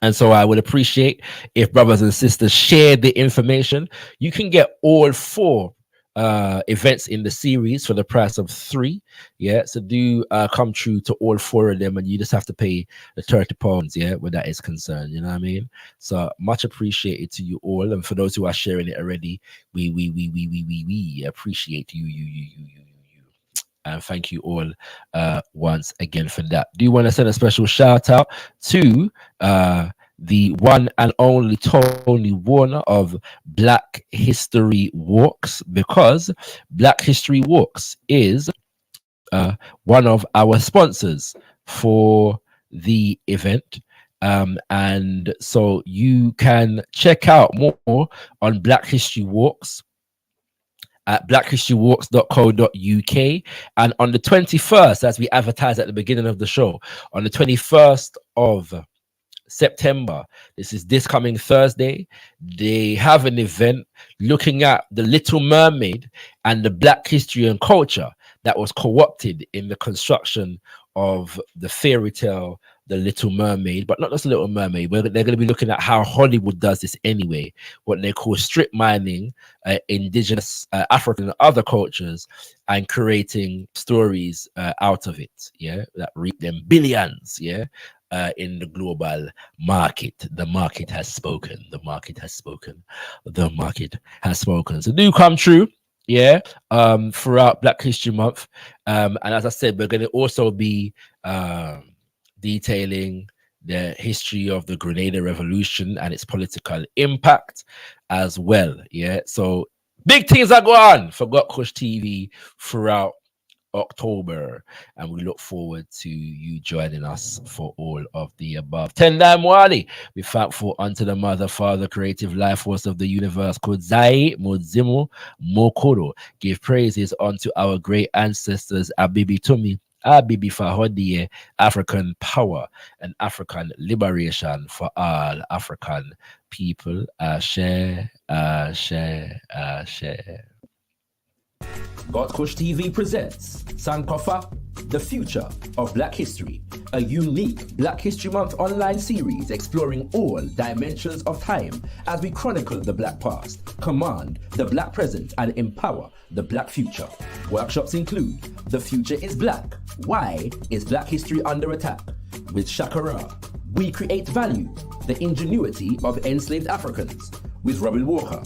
And so I would appreciate if brothers and sisters share the information. You can get all 4 events in the series for the price of 3. Yeah, so do come true to all 4 of them, and you just have to pay the £30, yeah, where that is concerned. You know what I mean? So much appreciated to you all, and for those who are sharing it already, we appreciate you. And thank you all once again for that. Do you want to send a special shout out to the one and only Tony Warner of Black History Walks, because Black History Walks is one of our sponsors for the event. And so you can check out more on Black History Walks at blackhistorywalks.co.uk. And on the 21st, as we advertised at the beginning of the show, on the 21st of September, this coming Thursday, they have an event looking at the Little Mermaid and the Black history and culture that was co-opted in the construction of the fairy tale The Little Mermaid, but not just The Little Mermaid. They're going to be looking at how Hollywood does this anyway, what they call strip mining indigenous African and other cultures and creating stories out of it, yeah, that reap them billions, yeah, in the global market. The market has spoken. The market has spoken. The market has spoken. So do come true, yeah, throughout Black History Month. And as I said, we're going to also be detailing the history of the Grenada Revolution and its political impact as well. Yeah, so big things are going on for Gotkush TV throughout October, and we look forward to you joining us for all of the above. Tendai Mwali, we thankful unto the Mother, Father, creative life force of the universe, Kudzai, Mudzimu, Mokoro. Give praises unto our great ancestors, Abibi Tumi, Abibi Fahodie, African power and African liberation for all African people. Ashe, Ashe, Ashe. Gotkush TV presents Sankofa, The Future of Black History, a unique Black History Month online series exploring all dimensions of time as we chronicle the Black past, command the Black present, and empower the Black future. Workshops include The Future is Black. Why is Black history under attack? With Shakara. We Create Value, the ingenuity of enslaved Africans. With Robin Walker.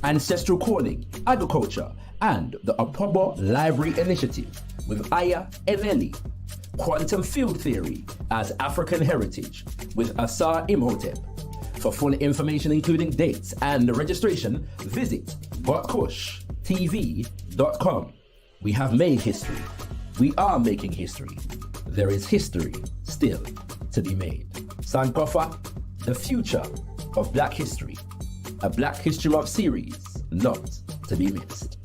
Ancestral Calling, Agriculture, and the Apobo Library Initiative with Aya Eneli. Quantum Field Theory as African Heritage with Asar Imhotep. For full information including dates and registration, visit gotkushtv.com. We have made history. We are making history. There is history still to be made. Sankofa, The Future of Black History. A Black History Month series not to be missed.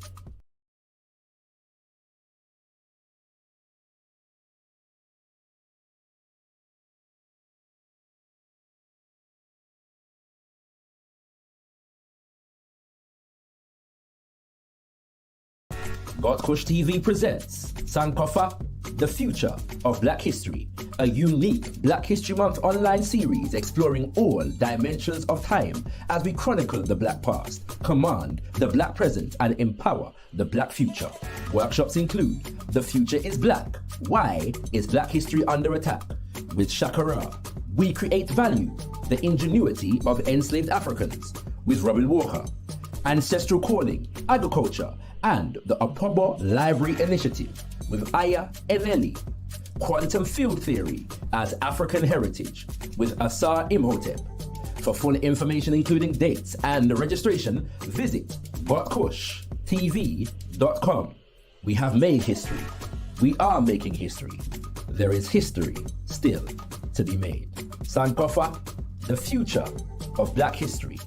Gotkush TV presents Sankofa, The Future of Black History, a unique Black History Month online series exploring all dimensions of time as we chronicle the Black past, command the Black present, and empower the Black future. Workshops include The Future is Black. Why is Black history under attack? With Shakara. We Create Value, the ingenuity of enslaved Africans. With Robin Walker. Ancestral Calling, Agriculture, and the Apobo Library Initiative with Aya Eneli. Quantum Field Theory as African Heritage with Asar Imhotep. For full information, including dates and registration, visit gotkushTV.com. We have made history. We are making history. There is history still to be made. Sankofa, the future of Black history.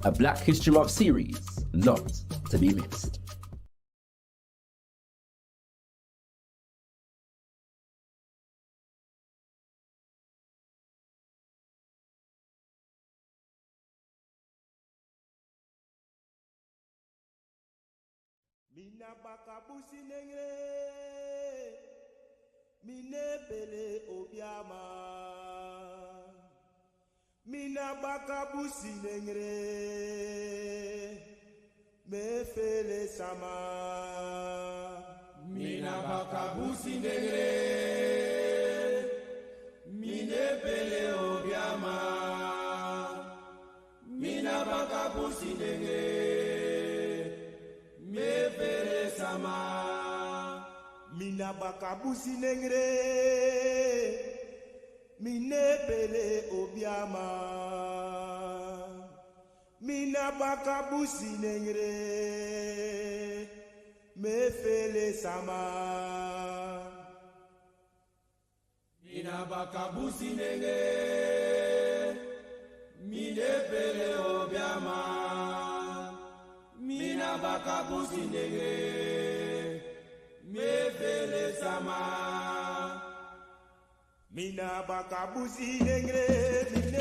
A Black History Month series not to be missed. Mina bakabusi nengre, mine pele obiama. Mina bakabusi nengre, me fele sama. Mina bakabusi nengre, mine pele obiama. Mina bakabusi nengre. Mina bakabusi nengre, mine pele obiama. Mina bakabusi nengre, me fele sama. Mina bakabusi nengre, mine pele obiama. Mina bakabusi nengre, me fele sama. Mina bakabusi nengre, mine